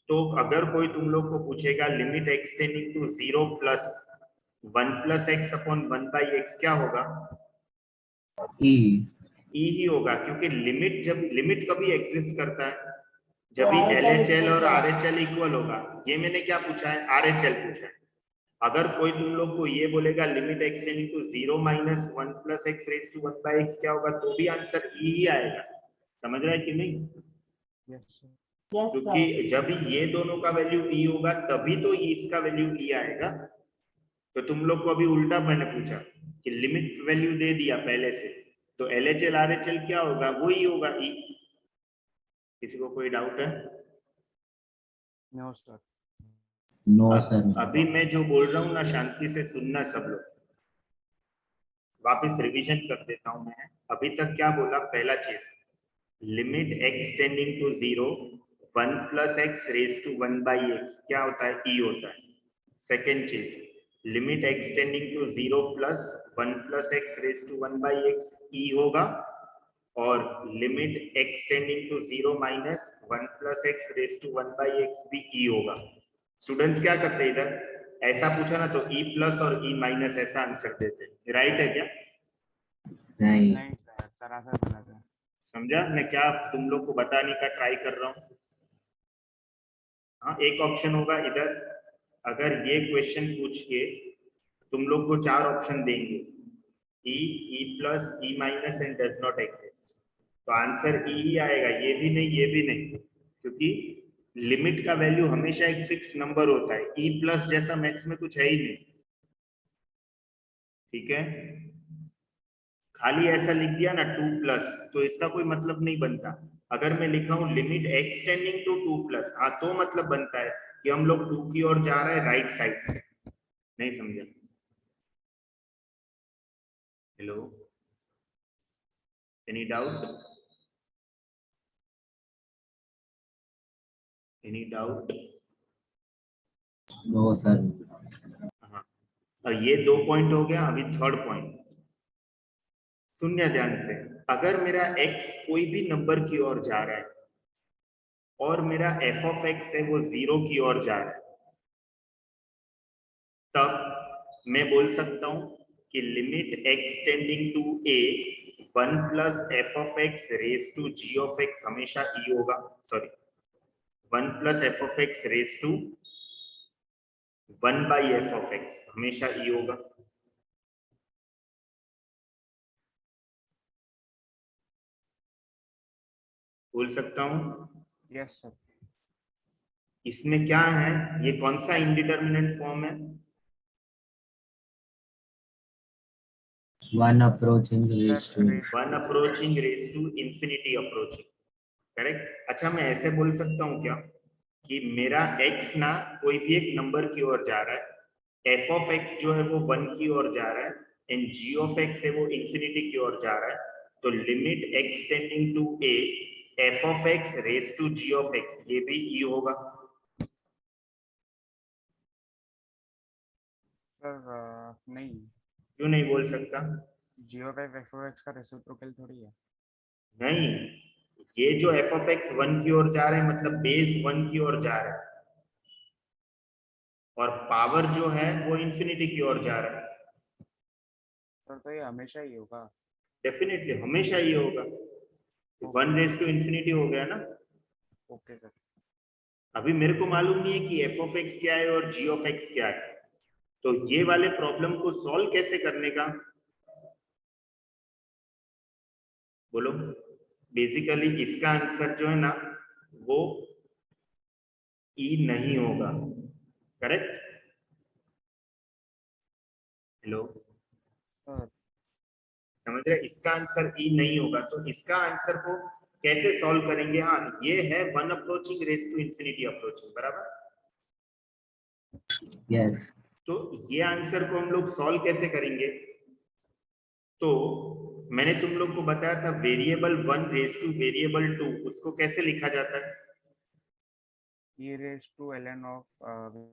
तो अगर कोई तुम लोग को पूछेगा limit x tending to 0 plus 1 plus x upon 1 by x, क्या होगा? E. ई ही होगा, क्योंकि लिमिट, जब लिमिट कभी एग्जिस्ट करता है जब भी RHL LHL और equal RHL इक्वल होगा। ये मैंने क्या पूछा है? RHL पूछा है। अगर कोई तुम लोग को ये बोलेगा limit x tending to 0 minus 1 plus x raise to 1 by x, क्या होगा? तो भी आंसर ई ही आएगा। समझ रहा है कि नहीं? Yes sir. यस सर क्योंकि जब ये दोनों का वैल्यू ई होगा तभी तो इसका वैल्यू ई आएगा। तो तुम लोग को अभी उल्टा मैंने पूछा कि लिमिट वैल्यू दे दिया पहले से, तो LHL RHL क्या होगा? वो ही होगा, ई। किसी को कोई डाउट है? No sir. No, sir. अभी मैं जो बोल रहा हूँ ना शांति से सुनना सब लोग, वापस रिवीजन कर देता हूँ मैं। अभी तक क्या बोला? पहला चीज, limit x tending to 0 1 plus x raise to 1 by x, क्या होता है? ई होता है। सेकेंड चीज, limit x tending to 0 plus 1 plus x raise to 1 by X, E होगा। और limit x tending to 0 minus 1 plus x raise to 1 by X भी ई होगा। स्टूडेंट्स क्या करते हैं इधर, ऐसा पूछा ना तो ई प्लस और ई माइनस ऐसा आंसर देते, राइट है क्या? नहीं. नहीं सर, सरासर गलत है। समझा मैं क्या तुम लोग को बताने का ट्राई कर रहा हूँ? हाँ, एक ऑप्शन होगा इधर, अगर ये क्वेश्चन पूछ के तुम लोग को 4 ऑप्शन देंगे, E, E plus, E minus and does not exist, तो आंसर ई ही आएगा। ये भी नहीं, ये भी नहीं, क्योंकि लिमिट का वैल्यू हमेशा एक फिक्स नंबर होता है। ई प्लस जैसा मैथ्स में कुछ है ही नहीं, ठीक है? खाली ऐसा लिख दिया ना 2 प्लस, तो इसका कोई मतलब नहीं बनता। अगर मैं लिखा हूं limit x tending to 2 plus, हाँ तो मतलब बनता है कि हम लोग 2 की ओर जा रहे हैं राइट साइड से। नहीं समझा? Hello, any doubt? Any doubt? No, sir. हाँ, और ये 2 पॉइंट हो गया। अभी थर्ड पॉइंट सुनिए ध्यान से, अगर मेरा x कोई भी नंबर की ओर जा रहा है और मेरा f ऑफ x है वो 0 की ओर जा रहा है, तब मैं बोल सकता हूं कि limit x tending to a 1 plus f of x raise to g of x हमेशा e होगा। Sorry, 1 plus f of x raise to 1 by f of x हमेशा e होगा। बोल सकता हूं? Yes sir. इसमें क्या है, ये कौन सा इंडिटरमिनेंट फॉर्म है? One approaching raised to. One approaching raise to infinity approaching. Correct. अच्छा मैं ऐसे बोल सकता हूँ क्या कि मेरा x ना कोई भी एक नंबर की ओर जा रहा है, f ऑफ x जो है वो 1 की ओर जा रहा है एंड g ऑफ x है वो इंफिनिटी की ओर जा रहा है, तो limit x tending to a f of x raise to g of x ये भी e होगा। सर नहीं, क्यों नहीं बोल सकता? g ऑफ x का रेसिप्रोकल थोड़ी है। नहीं, ये जो f ऑफ x 1 की ओर जा रहा है मतलब बेस 1 की ओर जा रहा है और पावर जो है वो इंफिनिटी की ओर जा रहा है। सर तो ये हमेशा ही होगा। डेफिनेटली हमेशा ये होगा, 1 रेज टू इंफिनिटी हो गया ना। Okay sir. अभी मेरे को मालूम नहीं है कि f ऑफ x क्या है और g ऑफ x क्या है, तो ये वाले प्रॉब्लम को सॉल्व कैसे करने का बोलो। बेसिकली इसका आंसर जो है ना वो e नहीं होगा, करेक्ट। हेलो, सर समझ रहे? इसका आंसर e नहीं होगा, तो इसका आंसर को कैसे सॉल्व करेंगे? हाँ ये है 1 approaching raise to infinity approaching, बराबर। Yes. तो ये आंसर को हम लोग सॉल्व कैसे करेंगे? तो मैंने तुम लोग को बताया था वेरिएबल 1 रेज टू वेरिएबल 2 उसको कैसे लिखा जाता है? e raised to ln of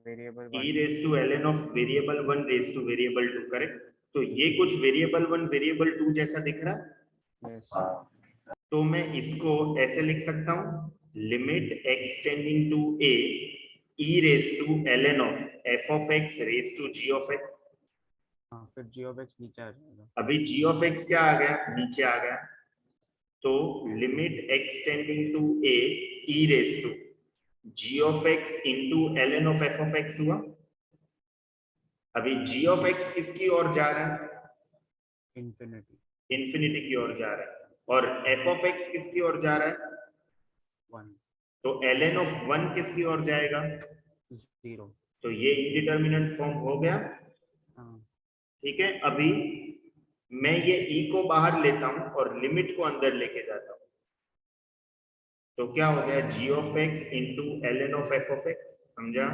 variable e 1। Raise to ln of variable 1 raise to variable 2, correct. तो ये कुछ वेरिएबल 1 वेरिएबल 2 जैसा दिख रहा है, यस। तो मैं इसको ऐसे लिख सकता हूं limit x tending to a e raise to ln of f of x raise to g of x। हाँ फिर g ऑफ x नीचे आ जाएगा। अभी g ऑफ x क्या आ गया? नीचे आ गया, तो limit x tending to a e raise to g of x into ln of f of x हुआ। अभी g ऑफ x किसकी ओर जा रहा है? इंफिनिटी। इंफिनिटी की ओर जा रहा है, और f ऑफ x किसकी ओर जा रहा है? 1 तो ln ऑफ 1 किसकी ओर जाएगा? 0। तो ये इंडिटरमिनेंट फॉर्म हो गया, हाँ ठीक है। अभी मैं ये e को बाहर लेता हूं और लिमिट को अंदर लेके जाता हूं, तो क्या हो गया? g of x into ln of f of x, समझा?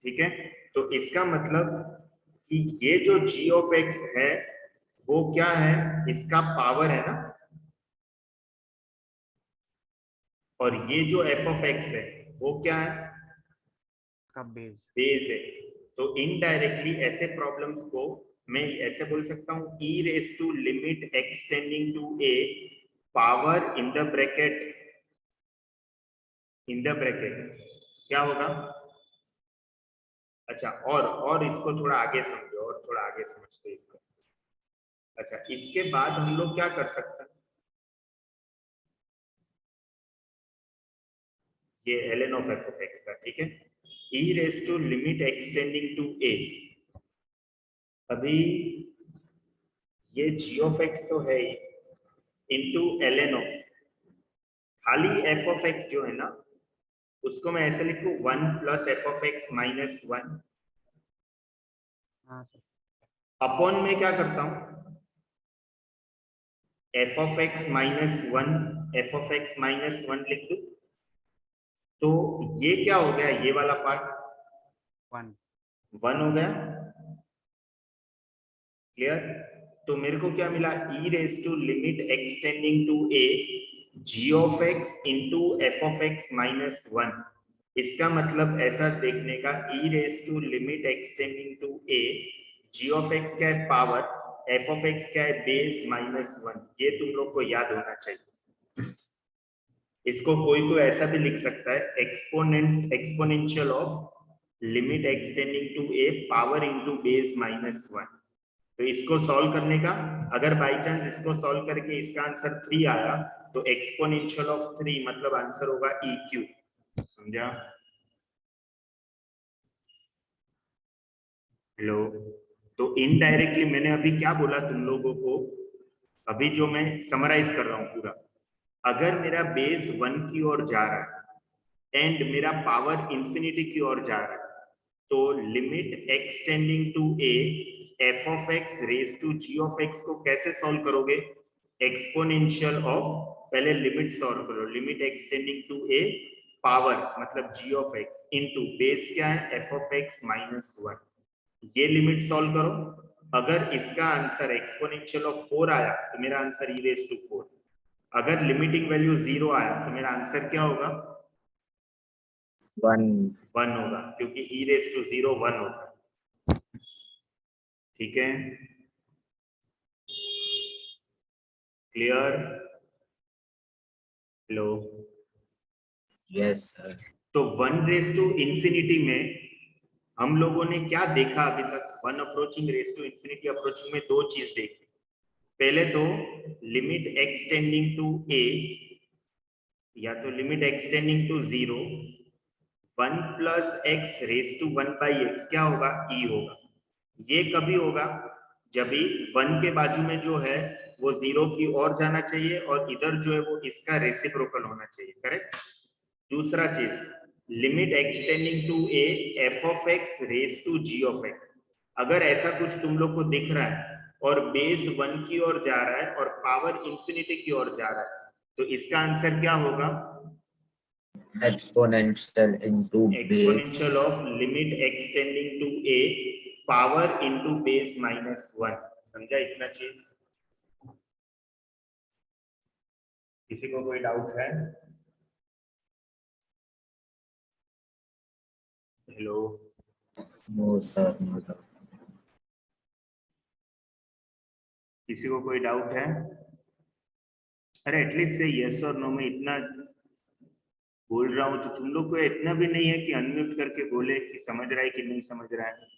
ठीक है, तो इसका मतलब कि ये जो g ऑफ x है वो क्या है? इसका पावर है ना, और ये जो f ऑफ x है वो क्या है? का बेस। बेस है। तो इनडायरेक्टली ऐसे प्रॉब्लम्स को मैं ऐसे बोल सकता हूं e raise to limit x tending to a power in the bracket क्या होगा? अच्छा, और इसको थोड़ा आगे समझो, और थोड़ा आगे समझते इसको। अच्छा, इसके बाद हम लोग क्या कर सकते हैं? ये ln of f of x का, ठीक है, e raise to limit x tending to a। अभी ये g ऑफ x तो है ही इंटू ln ऑफ, खाली f ऑफ x जो है ना उसको मैं ऐसे लिखूं 1 plus f of x minus 1 हाँ सर। अपॉन में क्या करता हूं? f of x minus 1 f of x minus 1 लिख दूं, तो ये क्या हो गया? ये वाला पार्ट 1 हो गया, क्लियर। तो मेरे को क्या मिला? e raise to limit x tending to a g of x into f of x minus 1। इसका मतलब ऐसा देखने का e raise to limit x tending to a g of x क्या है? पावर, f ऑफ x क्या है? Base minus 1। ये तुम लोग को याद होना चाहिए। इसको कोई ऐसा भी लिख सकता है exponential of limit x tending to a power into base minus 1। तो इसको सॉल्व करने का, अगर बाई चांस इसको सॉल्व करके इसका आंसर 3 आया तो एक्सपोनेंशियल ऑफ 3 मतलब आंसर होगा EQ, समझा? हेलो, तो इनडायरेक्टली मैंने अभी क्या बोला तुम लोगों को? अभी जो मैं समराइज कर रहा हूं पूरा, अगर मेरा बेस 1 की ओर जा रहा है एंड मेरा पावर इंफिनिटी की ओर जा रहा है, तो limit x tending to a f of x raise to g of x को कैसे सॉल्व करोगे? एक्सपोनेंशियल ऑफ, पहले लिमिट सॉल्व करो, limit extending to a power मतलब g of x into base क्या है एफ ऑफ एक्स माइनस 1, ये लिमिट सॉल्व करो। अगर इसका आंसर एक्सपोनेंशियल ऑफ 4 आया तो मेरा आंसर e रेज टू 4, अगर लिमिटिंग वैल्यू 0 आया तो मेरा आंसर क्या होगा 1 1 होगा, क्योंकि e रेज टू 0 1 होता है। ठीक है, क्लियर? हेलो, yes sir तो 1 रेज टू इंफिनिटी में हम लोगों ने क्या देखा अभी तक? 1 approaching raise to infinity approaching में दो चीज देखी। पहले तो लिमिट एक्सटेंडिंग टू ए या तो limit extending to 0, 1 plus x raise to 1 by x क्या होगा e होगा। ये कभी होगा जब भी 1 के बाजू में जो है वो 0 की ओर जाना चाहिए और इधर जो है वो इसका रेसिप्रोकल होना चाहिए, करेक्ट? दूसरा चीज limit extending to a f of x raise to g of x, अगर ऐसा कुछ तुम लोग को दिख रहा है और बेस 1 की ओर जा रहा है और पावर इंफिनिटी की ओर जा रहा है तो इसका आंसर क्या होगा exponential into base exponential of limit extending to a power into base minus 1। समझा इतना चीज? किसी को कोई डाउट है? Hello, no sir no doubt किसी को कोई डाउट है? अरे एटलीस्ट से यस और नो में इतना बोल रहा हूं तो तुम लोग को इतना भी नहीं है कि अनम्यूट करके बोले कि समझ रहा है कि नहीं समझ रहा है।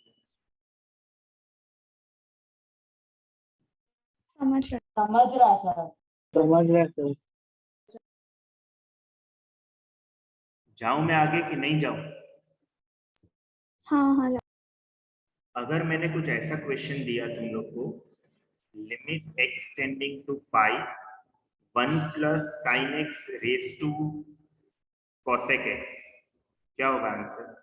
समझ रहा है सर। जाऊं मैं आगे कि नहीं जाऊं? हाँ अगर मैंने कुछ ऐसा क्वेश्चन दिया तुम लोग को, limit extending to pi 1 plus sine x raise to cosec x, क्या होगा आंसर?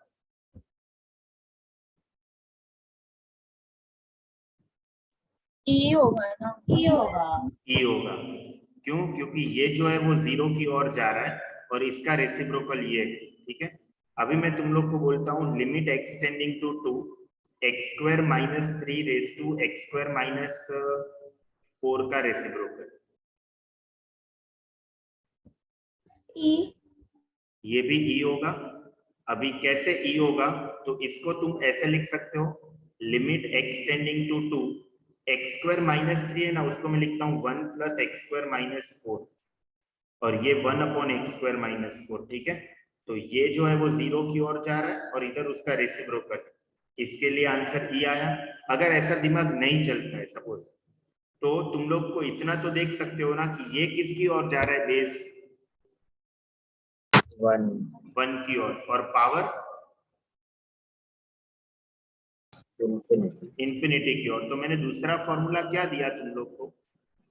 ई होगा ना? ये होगा। ई होगा। क्यों? क्योंकि ये जो है वो 0 की ओर जा रहा है और इसका रेसिप्रोकल ये है। ठीक है, अभी मैं तुम लोग को बोलता हूँ limit extending to 2 x square minus 3 raise to x square minus 4 का रेसिप्रोकल, ई ये भी ई होगा। अभी कैसे ई होगा? तो इसको तुम ऐसे लिख सकते हो, limit extending to 2 x square minus 3 है ना, उसको मैं लिखता हूँ 1 प्लस एक्स स्क्वायर माइनस 4 और ये 1 अपॉन एक्स स्क्वायर माइनस 4। ठीक है, तो ये जो है वो 0 की ओर जा रहा है और इधर उसका रेसिप्रोकल, इसके लिए आंसर ई आया। अगर ऐसा दिमाग नहीं चलता है सपोज, तो तुम लोग को इतना तो देख सकते हो ना कि ये किसकी ओर जा रहा है, बेस 1 की ओर, और पावर इंफिनिटी की ओर। तो मैंने दूसरा फॉर्मूला क्या दिया तुम लोग को,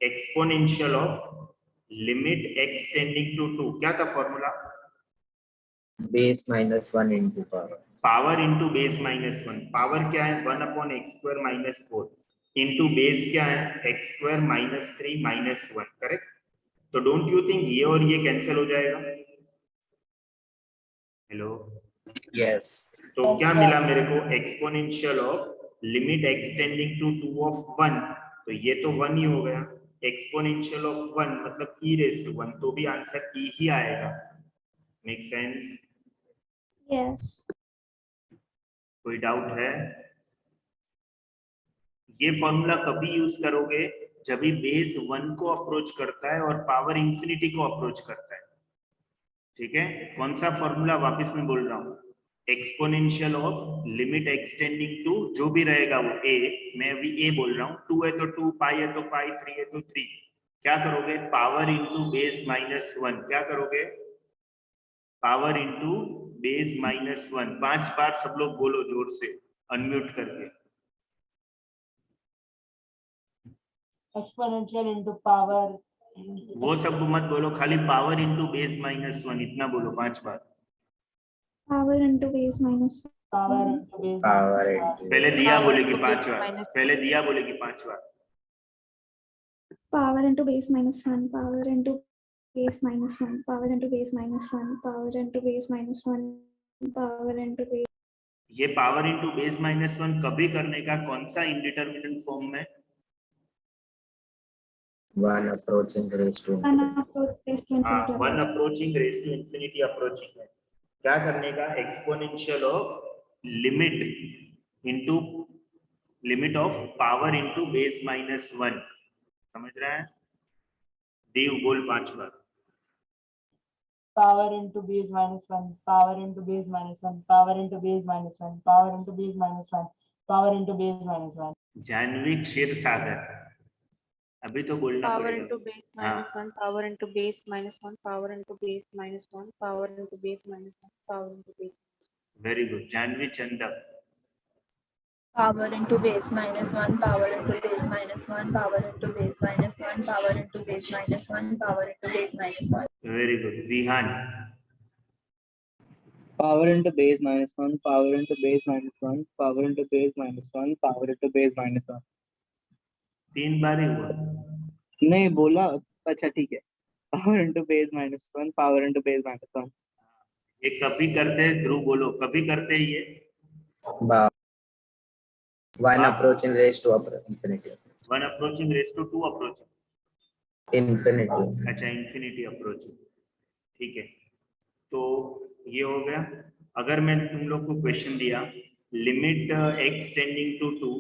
exponential of limit extending to 2, क्या था formula? base minus 1 into power power into base minus 1। Power क्या है 1 upon x square minus 4 into base क्या है x square minus 3 minus 1, correct? तो डोंट यू थिंक ये और ये कैंसिल हो जाएगा? हेलो, yes तो क्या मिला मेरे को, exponential of limit extending to 2 of 1, तो ये तो 1 ही हो गया। एक्सपोनेंशियल ऑफ 1 मतलब e रेज टू 1, तो भी आंसर e ही आएगा। Make sense? यस कोई डाउट है? ये फॉर्मूला कभी यूज करोगे जब भी बेस 1 को अप्रोच करता है और पावर इंफिनिटी को अप्रोच करता है। ठीक है, कौन सा फॉर्मूला वापस मैं बोल रहा हूँ, exponential of limit extending to जो भी रहेगा वो a, मैं अभी a बोल रहा हूँ, 2 है तो 2, पाई है तो पाई, 3 है तो 3, क्या करोगे पावर इंटू बेस माइनस 1, क्या करोगे पावर इंटू बेस माइनस 1। 5 बार सब लोग बोलो जोर से अनम्यूट करके, एक्सपोनेंशियल इनटू पावर, वो सब मत बोलो, खाली पावर इंटू बेस माइनस 1 इतना बोलो 5 बार। Power into base minus power into base power into पहले दिया Power बोलेगी into 5 base बार, minus पहले दिया बोलेगी 5 बार। power into base minus 1, power into base minus 1, power into base minus 1, power into base minus 1, power into base ये power into base minus one कभी करने का कौन सा इंडिटरमिनेंट फॉर्म में? 1 approaching raised to 1 infinity. approach base to हाँ, infinity one approach. Approaching raise to infinity approaching है। क्या करने का? Exponential of limit of power into base minus one. समझ रहे हैं? देव बोल 5 बार। power into base minus 1, power into base minus 1, power into base minus 1, power into base minus 1, power into base minus 1. Janvi क्षीर सागर, अभी तो बोलना Power पड़ेगा। into base minus 1, power into base minus 1, power into base minus 1, power into base minus 1, power into base minus 1. Very good. Janvi Chandak, Power into base minus 1, power into base minus 1, power into base minus 1, power into base minus 1, power into base minus 1. Very good. Vihaan, power into base minus 1, power into base minus 1, power into base minus 1, power into base minus 1. 3 बार ही हुआ। नहीं बोला, अच्छा ठीक है। power into base minus 1, power into base minus 1. ये कभी करते हैं, ध्रुव बोलो, कभी करते हैं ये? 1 approaching raised to infinity. 1 approaching raise to 2 approaching. Infinity. अच्छा, इंफिनिटी अप्रोचिंग, ठीक है। तो ये हो गया। अगर मैं तुम लोग को क्वेश्चन दिया limit x tending to 2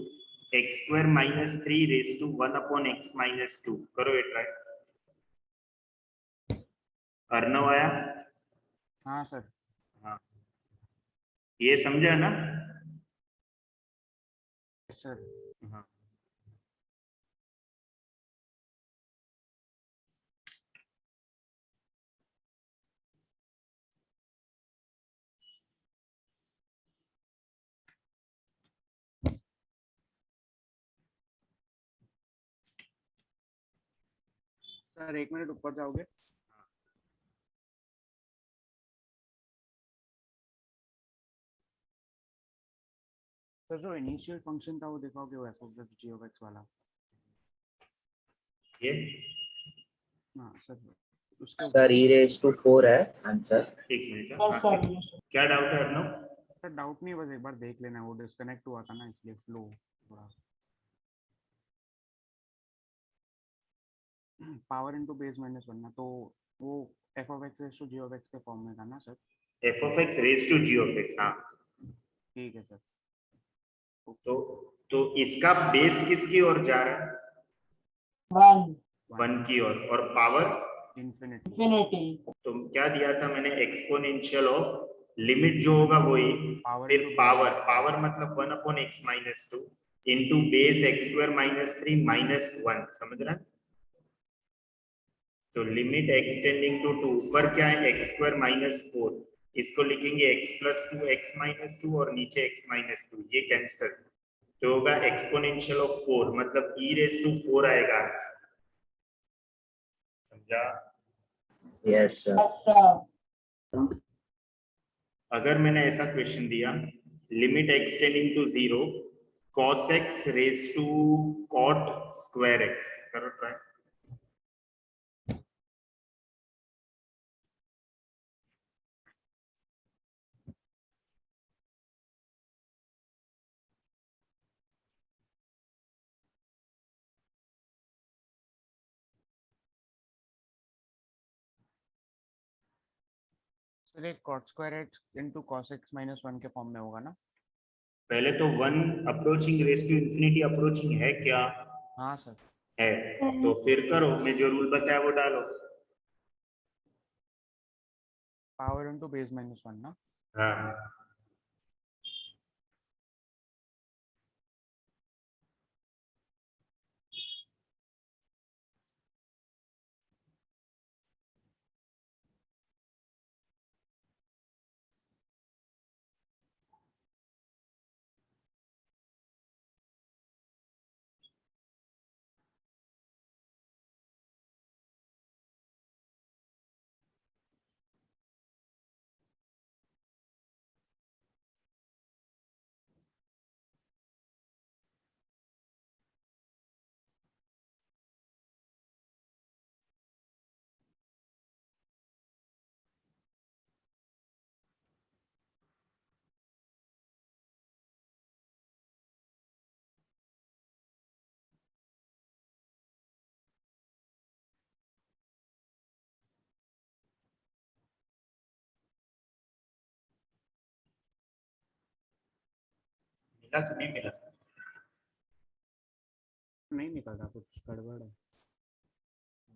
x square minus 3 raise to 1 upon x minus 2, करो ये ट्राई। अर्णव आया? हाँ सर। हाँ, ये समझा ना? सर हाँ, सर 1 मिनट ऊपर जाओगे? सर जो इनिशियल फंक्शन था वो दिखाओगे, वो f of g of x वाला? ये हाँ सर, उसके Sir, e raised to 4 है आंसर। एक मिनट। Yes, हाँ, sir. ठीक। क्या डाउट है अर्णव? सर डाउट नहीं, बस एक बार देख लेना, वो डिस्कनेक्ट हुआ था ना इसलिए फ्लो थोड़ा। पावर इनटू बेस माइनस 1 ना, तो वो f of x raise to g of x के फॉर्म में था ना sir? F of x raise to g of x, हाँ। ठीक है सर। तो इसका बेस किसकी ओर जा रहा है? 1, 1 की ओर। और पावर? इन्फिनिटी। infinity. तो क्या दिया था मैंने? एक्सपोनेंशियल ऑफ लिमिट जो होगा वही, Power फिर into पावर। base. पावर मतलब 1 upon x minus 2 into base x square minus 3 minus 1। समझ रहे हैं? तो लिमिट एक्स टेंडिंग टू 2, ऊपर क्या है? एक्स स्क्वायर माइनस 4, इसको लिखेंगे एक्स प्लस 2 एक्स माइनस 2 और नीचे एक्स माइनस 2, ये कैंसिल। तो होगा एक्सपोनेंशियल ऑफ 4, मतलब e रेज टू 4 आएगा आंसर। समझा? Yes, sir. Yes, sir. अगर मैंने ऐसा क्वेश्चन दिया limit x tending to 0 cos x raise to cot square x, करो ट्राई। सर एक cot square x into cos x minus 1 के फॉर्म में होगा ना? पहले तो 1 approaching raise to infinity approaching है क्या? हाँ सर। है। तो फिर करो, मैं जो रूल बताया वो डालो। पावर इनटू बेस माइनस 1 ना? हाँ, मिला कि नहीं मिला? नहीं निकल रहा, कुछ गड़बड़ है।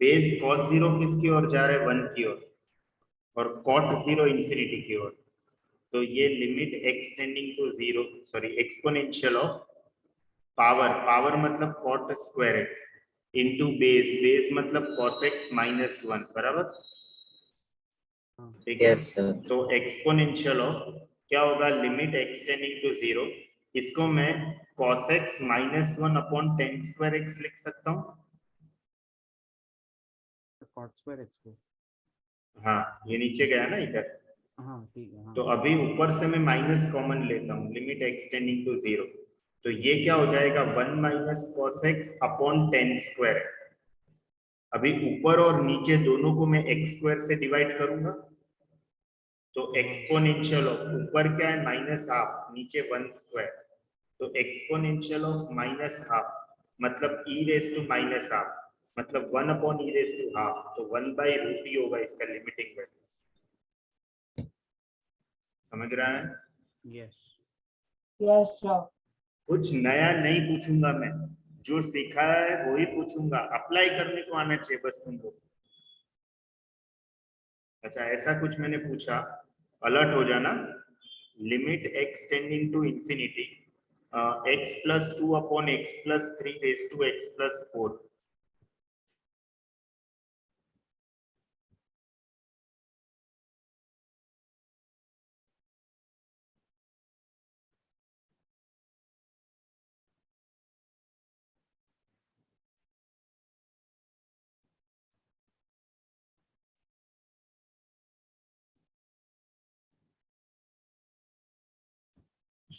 बेस cos 0 किसकी ओर जा रहा है? 1 की ओर, और cot 0 इंफिनिटी की ओर। तो ये limit extending to 0, sorry exponential of power, power मतलब cot square x into base, base मतलब cos x माइनस 1, बराबर? ठीक है। Yes, sir. तो एक्सपोनेंशियल ऑफ क्या होगा? लिमिट एक्सटेंडिंग टू 0, इसको मैं cos x minus 1 upon ten square x लिख सकता हूँ। cot square x को, हाँ, ये नीचे गया ना इधर, हाँ ठीक है, हाँ। तो अभी ऊपर से मैं माइनस कॉमन लेता हूँ, लिमिट एक्सटेंडिंग टू 0, तो ये क्या हो जाएगा? 1 minus cos x upon ten square x। अभी ऊपर और नीचे दोनों को मैं x स्क्वायर से डिवाइड करूंगा, तो एक्सपोनेंशियल ऑफ ऊपर क्या है? माइनस हाफ, नीचे 1 स्क्वायर, तो एक्सपोनेंशियल ऑफ माइनस हाफ मतलब e raise to minus half, मतलब 1 upon e raise to half, तो 1 बाई रूट ई होगा इसका लिमिटिंग वैल्यू। समझ रहा है? यस। Yes, sir. कुछ नया नहीं पूछूंगा मैं, जो सीखा है वही पूछूंगा, अप्लाई करने को आना चाहिए बस तुम लोग। अच्छा, ऐसा कुछ मैंने पूछा, अलर्ट हो जाना। Limit extending to infinity x plus 2 upon x plus 3 raise to x plus 4।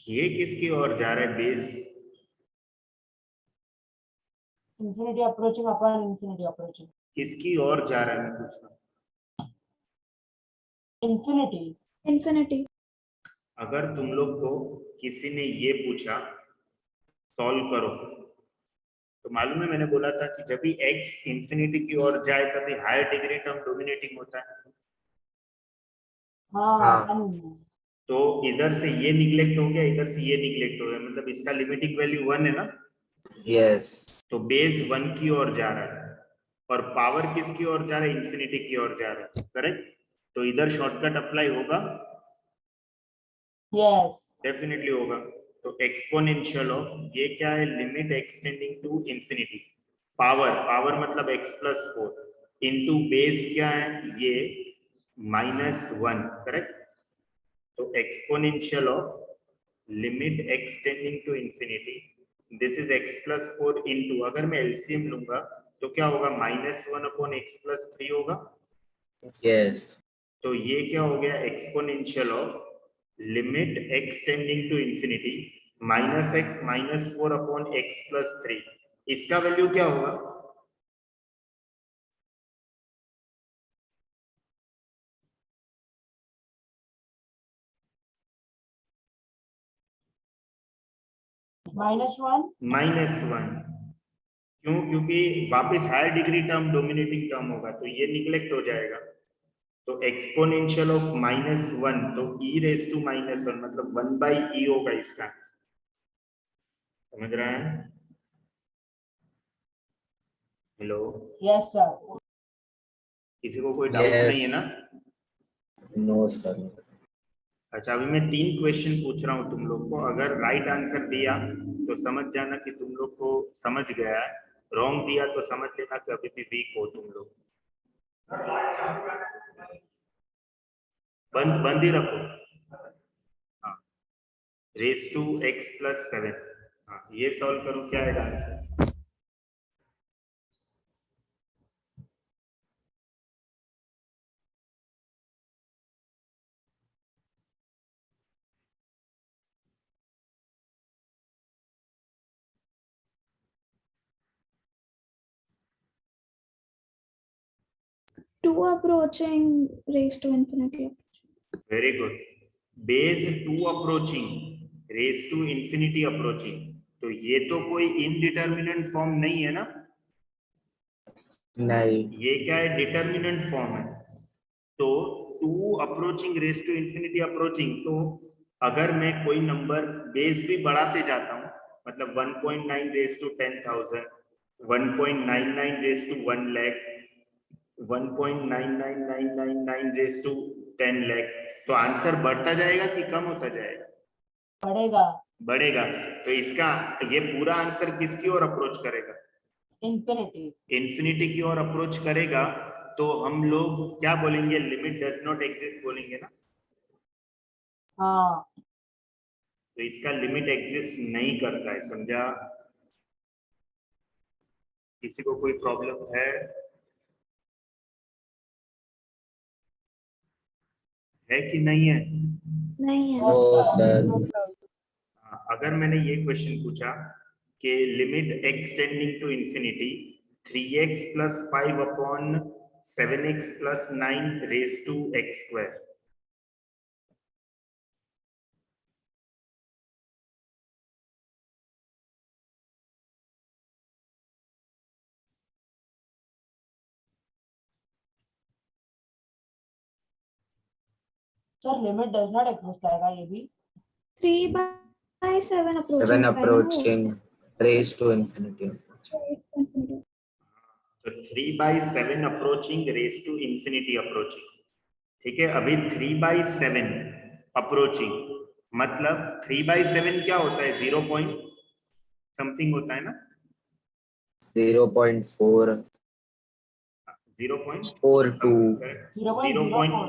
ये किसकी ओर जा रहा है? Base Infinity approaching upon infinity approaching. किसकी ओर जा रहा है मैं पूछ रहा हूँ। Infinity. infinity, अगर तुम लोग को किसी ने ये पूछा सॉल्व करो, तो मालूम है मैंने बोला था कि जब भी x इंफिनिटी की ओर जाए तभी हायर डिग्री टर्म डोमिनेटिंग होता है। हाँ, हाँ। one. तो इधर से ये निग्लेक्ट हो गया, इधर से ये निग्लेक्ट हो गया, मतलब इसका लिमिटिंग वैल्यू 1 है ना। Yes. तो बेस 1 की ओर जा रहा है और पावर किसकी ओर जा रहा है? इंफिनिटी की ओर जा रहा है, करेक्ट? तो इधर शॉर्टकट अप्लाई होगा, Yes. डेफिनेटली होगा। तो एक्सपोनेंशियल ऑफ ये क्या है? Limit extending to infinity, power, power मतलब x प्लस 4 इंटू बेस क्या है? ये माइनस 1, करेक्ट? तो exponential of limit extending to infinity, this is x plus 4 into, अगर मैं एलसीएम लूंगा तो क्या होगा? माइनस 1 अपॉन x प्लस 3 होगा। Yes. तो ये क्या हो गया? Exponential of limit extending to infinity minus x minus 4 upon x plus 3, इसका वैल्यू क्या होगा? -1. -1। क्यों? क्योंकि वापस higher degree term dominating term होगा, तो ये निग्लेक्ट हो जाएगा। तो एक्सपोनेंशियल ऑफ -1, तो e रेज टू -1 मतलब 1 बाई e होगा इसका आंसर। समझ रहा है? Hello, Yes, sir. किसी को कोई डाउट नहीं है ना? No, sir. अच्छा, अभी मैं 3 क्वेश्चन पूछ रहा हूँ तुम लोग को, अगर राइट आंसर दिया तो समझ जाना कि तुम लोग को समझ गया है, रॉन्ग दिया तो समझ लेना कि अभी भी वीक हो तुम लोग। बंद ही रखो। हाँ, रेज टू x प्लस 7, हाँ ये सॉल्व करो, क्या आएगा answer? two approaching raised to infinity. Very good. Base 2 approaching raise to infinity approaching, तो ये तो कोई इनडिटर्मिनेंट फॉर्म नहीं है ना? नहीं। ये क्या है? डिटर्मिनेंट फॉर्म है। तो 2 approaching raise to infinity approaching, तो अगर मैं कोई नंबर बेस भी बढ़ाते जाता हूँ, मतलब 1.9 raise to 10,000, 1.99 raise to 1 lakh, 1.99999 raise to 10 lakh, तो आंसर बढ़ता जाएगा कि कम होता जाएगा? बढ़ेगा। बढ़ेगा। तो इसका ये पूरा आंसर किसकी ओर अप्रोच करेगा? इंफिनिटी। इंफिनिटी की ओर अप्रोच करेगा। तो हम लोग क्या बोलेंगे? लिमिट डज नॉट एग्जिस्ट बोलेंगे ना। हाँ, तो इसका लिमिट एग्जिस्ट नहीं करता है, समझा? किसी को कोई प्रॉब्लम है कि नहीं है? नहीं है। No sir. अगर मैंने ये क्वेश्चन पूछा कि limit x tending to infinity 3x plus 5 upon 7x plus 9 raise to x square, sir limit does not exist आएगा ये भी। 3/7 7 approaching approaching raised to infinity. तो 3/7 approaching raise to infinity approaching. ठीक है, अभी 3/7 अप्रोचिंग मतलब 3/7 क्या होता है? 0 पॉइंट समथिंग होता है ना। 0.4 0.42 0.04।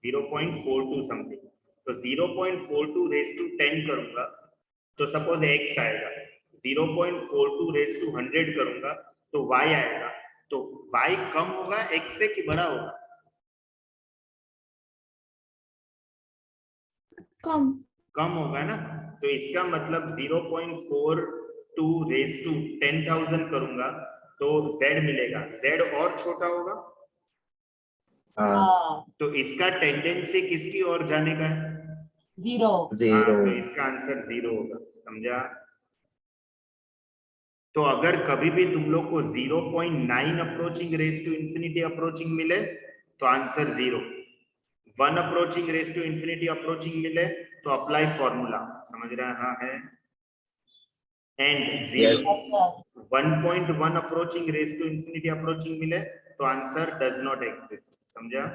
0.42 समथिंग। तो 0.42 रेज टू 10 करूंगा तो सपोज x आएगा, 0.42 रेज टू 100 करूंगा तो y आएगा। तो y कम होगा x से कि बड़ा होगा? कम। कम होगा ना। तो इसका मतलब 0.42 रेज टू 10,000 करूंगा तो z मिलेगा, z और छोटा होगा। हाँ हाँ, तो इसका टेंडेंसी किसकी ओर जाने का है? 0। हाँ, 0 तो इसका आंसर 0 होगा, समझा? तो अगर कभी भी तुम लोग को 0.9 approaching raise to infinity approaching मिले तो answer 0, 1 approaching raise to infinity approaching मिले तो अप्लाई फॉर्मूला, समझ रहे? हाँ है। And Yes. 1.1 approaching raise to infinity approaching मिले तो आंसर डज नॉट एग्जिस्ट, समझा?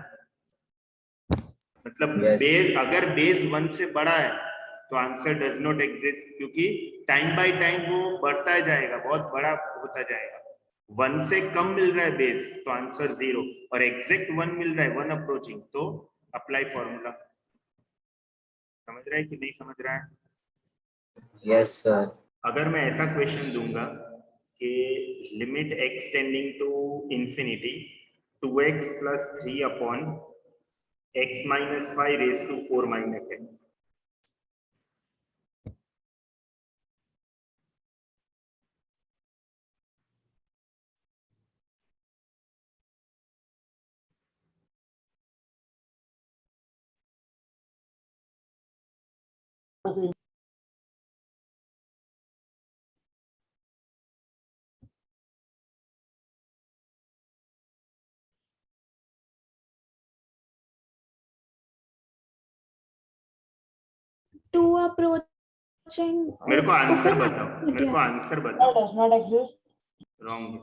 मतलब Yes. बेस अगर बेस 1 से बड़ा है तो आंसर डज नॉट एग्जिस्ट, क्योंकि टाइम बाय टाइम वो बढ़ता जाएगा, बहुत बड़ा होता जाएगा। 1 से कम मिल रहा है बेस तो आंसर 0, और एग्जैक्ट 1 मिल रहा है 1 अप्रोचिंग तो अप्लाई फॉर्मूला। समझ रहा है कि नहीं समझ रहा है? Yes sir. अगर मैं ऐसा क्वेश्चन दूंगा कि limit x tending to infinity 2x plus 3 upon x minus 5 raise to 4 minus x, to approaching मेरे को आंसर open बताओ, मेरे को आंसर No, बताओ। does not exist. रॉन्ग।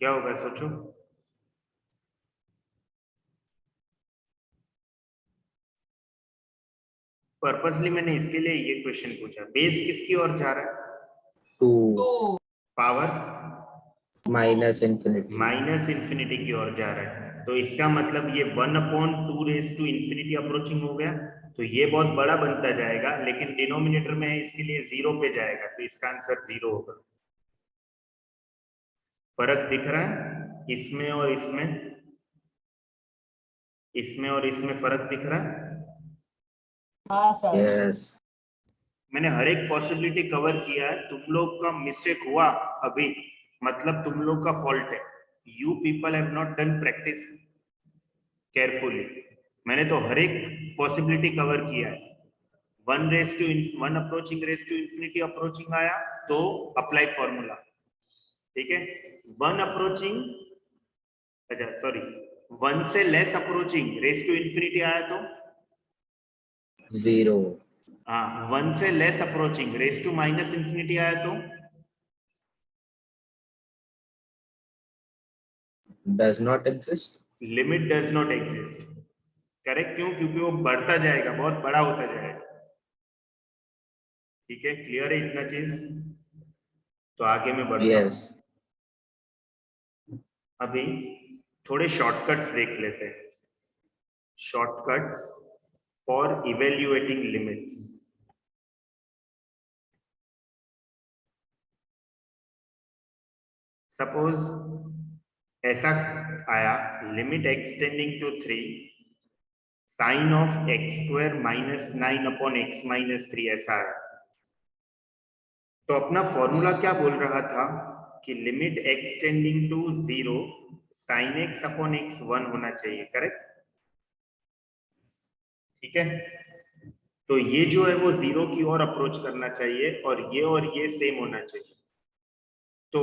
क्या होगा सोचो। पर्पसली मैंने इसके लिए ये क्वेश्चन पूछा, बेस किसकी ओर जा रहा है? 2 2. Power minus infinity. Minus infinity की ओर जा रहा है। तो इसका मतलब ये 1/2 रेज टू इंफिनिटी अप्रोचिंग हो गया, तो ये बहुत बड़ा बनता जाएगा, लेकिन डिनोमिनेटर में है इसके लिए 0 पे जाएगा, तो इसका आंसर 0 होगा। फर्क दिख रहा है इसमें और इसमें? इसमें और इसमें फर्क दिख रहा है? हाँ सर। Yes. मैंने हर एक पॉसिबिलिटी कवर किया है। तुम लोग का मिस्टेक हुआ अभी, मतलब तुम लोग का फॉल्ट है। You people have not done practice carefully. मैंने तो हर एक पॉसिबिलिटी कवर किया है। 1 approaching raise to infinity approaching आया तो अप्लाई फॉर्मूला, ठीक है। 1 अप्रोचिंग, अच्छा सॉरी, 1 से less approaching raise to infinity आया तो 0. हाँ, 1 से less approaching raise to minus infinity आया तो Does not exist. Limit does not exist. Correct, क्यों? क्योंकि वो बढ़ता जाएगा, बहुत बड़ा होता जाएगा। ठीक है, क्लियर है इतना चीज? तो आगे मैं बढ़ता हूँ। Yes. अभी थोड़े शॉर्टकट्स देख लेते हैं। Shortcuts for evaluating limits. Suppose ऐसा आया, limit extending to 3 sine of x square minus 9 upon x minus 3, ऐसा है। तो अपना फॉर्मूला क्या बोल रहा था कि limit extending to 0 sine x upon x 1 होना चाहिए, करेक्ट? ठीक है, तो ये जो है वो 0 की ओर अप्रोच करना चाहिए और ये सेम होना चाहिए। तो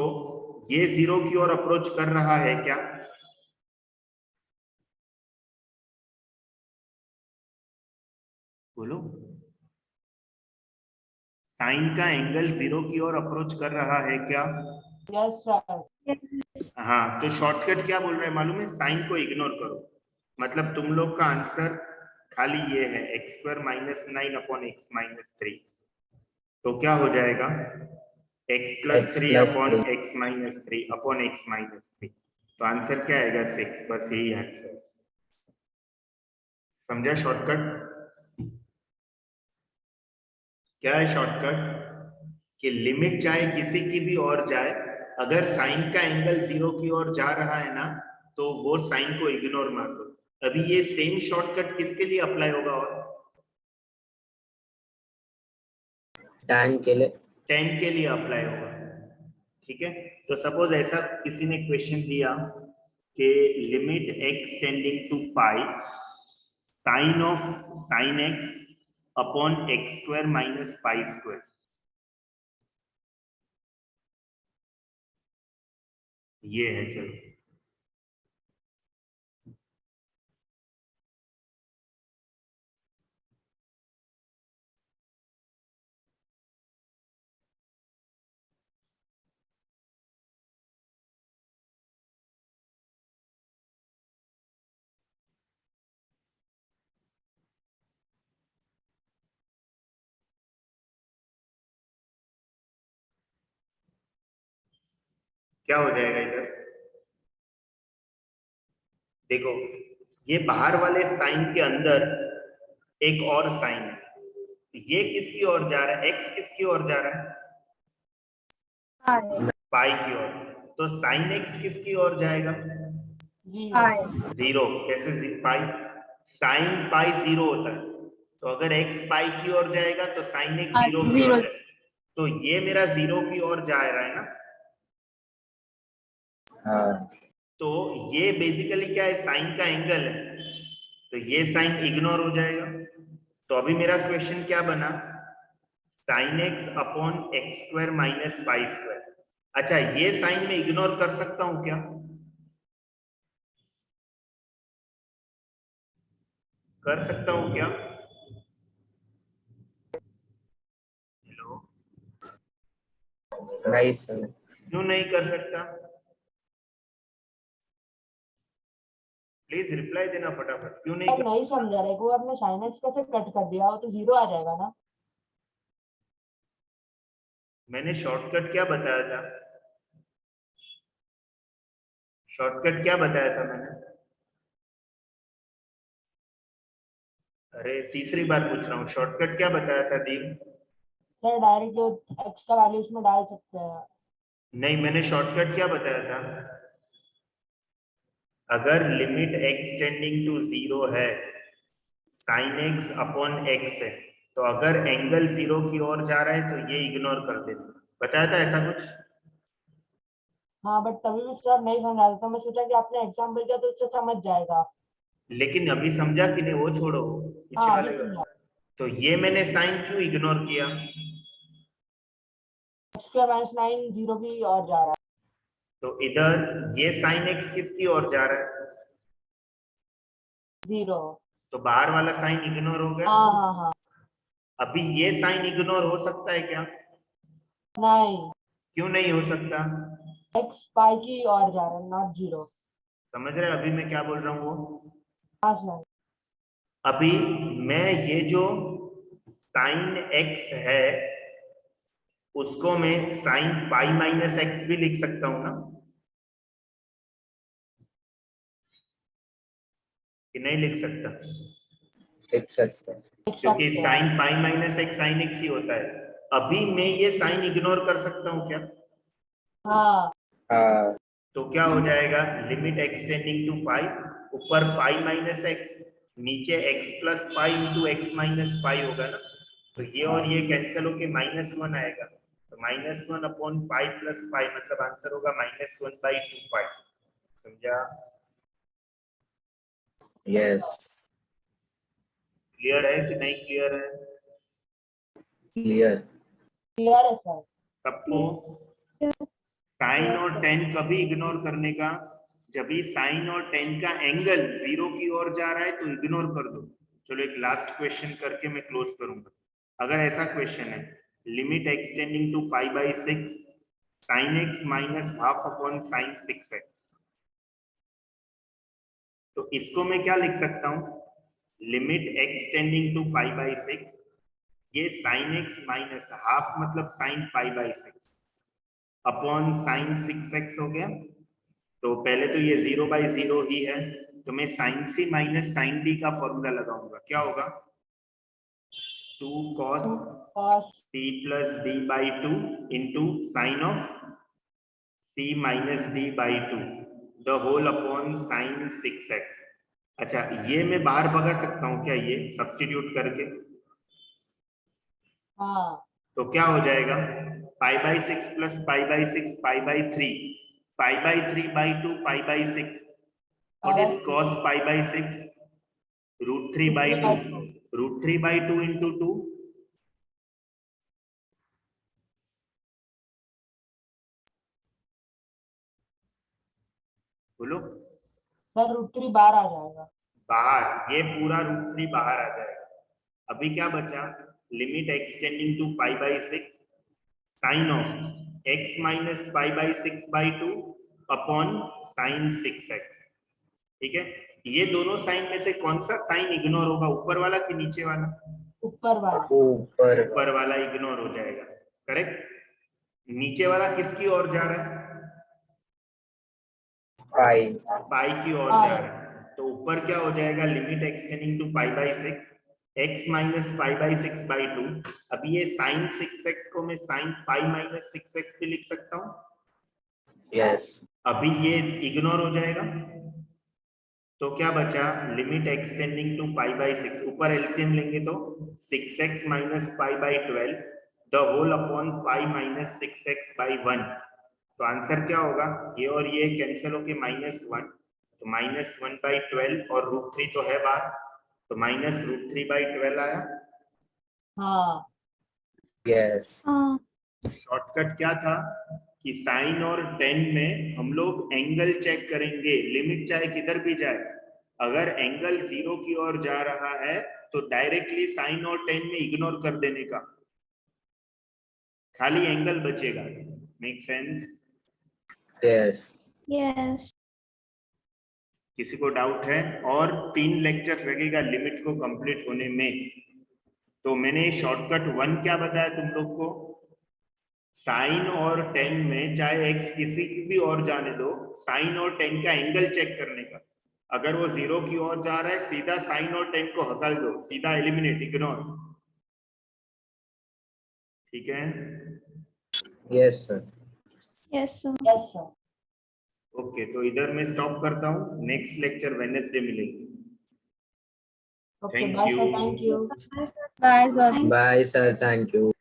ये 0 की ओर अप्रोच कर रहा है क्या? बोलो। साइन का एंगल 0 की ओर अप्रोच कर रहा है क्या? Yes sir. हाँ, तो शॉर्टकट क्या बोल रहे हैं मालूम है? साइन को इग्नोर करो। मतलब तुम लोग का आंसर खाली ये है, x square minus 9 upon x minus 3। तो क्या हो जाएगा? X plus X 3 plus upon 3. X minus 3 upon x minus 3। तो आंसर क्या आएगा? 6। बस यही आंसर। समझा शॉर्टकट? क्या है शॉर्टकट? कि लिमिट चाहे किसी की भी और जाए, अगर साइन का एंगल 0 की ओर जा रहा है ना, तो वो साइन को इग्नोर मार दो। अभी ये सेम शॉर्टकट किसके लिए अप्लाई होगा? और Tan के लिए. tan के लिए अप्लाई होगा। ठीक है, तो सपोज ऐसा किसी ने क्वेश्चन दिया कि limit x tending to pi sine of sine x upon x square minus pi square. ये है, चलो क्या हो जाएगा इधर? देखो, ये बाहर वाले साइन के अंदर एक और साइन है। ये किसकी ओर जा रहा है? एक्स किसकी ओर जा रहा है? I. पाई की ओर। तो साइन एक्स किसकी ओर जाएगा? I. 0। कैसे पाई? साइन पाई 0 होता है, तो अगर एक्स पाई की ओर जाएगा तो साइन एक्स 0 की ओर 0. जाएगा। तो ये मेरा 0 की ओर जा रहा है ना, हाँ. तो ये बेसिकली क्या है? साइन का एंगल है, तो ये साइन इग्नोर हो जाएगा। तो अभी मेरा क्वेश्चन क्या बना? Sign x upon x square minus pi square. अच्छा, ये साइन में इग्नोर कर सकता हूं क्या? कर सकता हूं क्या? हेलो, नहीं sir. क्यों नहीं कर सकता? प्लीज रिप्लाई देना फटाफट, क्यों नहीं सर कर? नहीं समझा रहे को, आपने साइन एक्स कैसे कट कर दिया? वो तो 0 आ जाएगा ना। मैंने शॉर्टकट क्या बताया था? शॉर्टकट क्या बताया था मैंने? अरे तीसरी बार पूछ रहा हूँ, शॉर्टकट क्या बताया था दीप? सर डायरेक्ट जो एक्स का वैल्यू उसमें डाल सकते हैं। नहीं, मैंने शॉर्टकट क्या बताया था? अगर लिमिट एक्स टेंडिंग टू 0 है, साइन एक्स अपॉन एक्स है, तो अगर एंगल 0 की ओर जा रहा है तो ये इग्नोर कर देना। बताया था ऐसा कुछ? हाँ बट तभी भी सर नहीं समझा था, तो मैं सोचा कि आपने एग्जाम्पल दिया तो उससे समझ जाएगा। लेकिन अभी समझा कि नहीं वो छोड़ो, पीछे हाँ वाले अभी का। समझा। तो ये मैंने साइन क्यों इग्नोर किया? x² - 9 0 की ओर जा रहा है। तो इधर ये साइन एक्स किसकी ओर जा रहा है? 0। तो बाहर वाला साइन इग्नोर हो गया। हाँ हाँ हाँ। अभी ये साइन इग्नोर हो सकता है क्या? नहीं, क्यों नहीं हो सकता? x पाई की ओर जा रहा है, नॉट 0। समझ रहे हैं अभी मैं क्या बोल रहा हूँ वो? हाँ सर। अभी मैं ये जो साइन एक्स है उसको मैं साइन पाई माइनस एक्स भी लिख सकता हूं ना, कि नहीं लिख सकता? लिख सकते हैं। क्योंकि sine pi minus X sine X ही होता है। अभी मैं ये साइन इग्नोर कर सकता हूँ क्या? हाँ हाँ तो क्या हो जाएगा? लिमिट एक्सटेंडिंग टू पाई, ऊपर पाई माइनस एक्स, नीचे x plus pi into x minus pi होगा ना। तो ये और ये कैंसिल होके -1 आएगा, तो -1 अपॉन पाई प्लस पाई, मतलब आंसर होगा -1/2 पाई। समझा? यस क्लियर है कि नहीं क्लियर है क्लियर। क्लियर है सर। सबको? साइन और टेन कभी इग्नोर करने का, जब भी साइन और टेन का एंगल 0 की ओर जा रहा है तो इग्नोर कर दो। चलो एक लास्ट क्वेश्चन करके मैं क्लोज करूंगा। अगर ऐसा क्वेश्चन है, limit extending to π/6 sin x minus half upon sin 6x, तो इसको मैं क्या लिख सकता हूं? लिमिट एक्सटेंडिंग टू π/6, ये sin x माइनस हाफ मतलब sin π/6 अपॉन sin 6x हो गया। तो पहले तो ये 0/0 ही है, तो मैं sin c माइनस sin d का फॉर्मूला लगाऊंगा। क्या होगा? 2 cos cos c plus d/2 into sine of c minus d/2 the whole upon sin 6x। अच्छा, ये मैं बाहर भगा सकता हूँ क्या, ये सब्स्टिट्यूट करके? हाँ तो क्या हो जाएगा? π/6 plus π/6 π/3, π/3/2 π/6। What is cos π/6? √3/2, √3/2 into 2, बोलो। सर √3 बाहर आ जाएगा। बाहर, ये पूरा √3 बाहर आ जाएगा। अभी क्या बचा? Limit extending to π/6 sine of x minus π/6/2 upon sin 6x। ठीक है, ये दोनों साइन में से कौन सा साइन इग्नोर होगा, ऊपर वाला कि नीचे वाला? ऊपर वाला। ऊपर वाला इग्नोर हो जाएगा। करेक्ट। नीचे वाला किसकी ओर जा रहा है? पाई पाई की ओर जा रहा है, तो ऊपर क्या हो जाएगा? Limit extending to π/6 x minus π/6/2। अभी ये sin 6x को मैं sin पाई माइनस 6x भी लिख सकता हूँ। यस अभी ये इग्नोर हो जाएगा, तो क्या बचा? लिमिट एक्सटेंडिंग टू π/6, ऊपर एलसीएम लेंगे तो 6x minus π/12 the whole upon pi minus 6x/1। तो आंसर क्या होगा? ये और ये कैंसिल होके -1, तो -1/12 और √3 तो है बाहर, तो -√3/12 आया। हाँ यस हाँ शॉर्टकट क्या था कि साइन और टेन में हम लोग एंगल चेक करेंगे, लिमिट चाहे किधर भी जाए, अगर एंगल 0 की ओर जा रहा है तो डायरेक्टली साइन और टेन में इग्नोर कर देने का, खाली एंगल बचेगा। Make sense? यस यस किसी को डाउट है? और 3 लेक्चर लगेगा लिमिट को कंप्लीट होने में। तो मैंने शॉर्टकट 1 क्या बताया तुम लोग को? साइन और टेन में चाहे एक्स किसी की भी ओर जाने दो, साइन और टेन का एंगल चेक करने का। अगर वो 0 की ओर जा रहा है, सीधा साइन और टेन को हटा दो, सीधा एलिमिनेट, इग्नोर। ठीक है? Yes sir yes sir yes sir. Okay, तो इधर मैं स्टॉप करता हूँ। नेक्स्ट लेक्चर वेडनेसडे मिलेगी। Okay, Thank bye sir, you. thank you. Bye, Swati. Bye, sir. Thank you.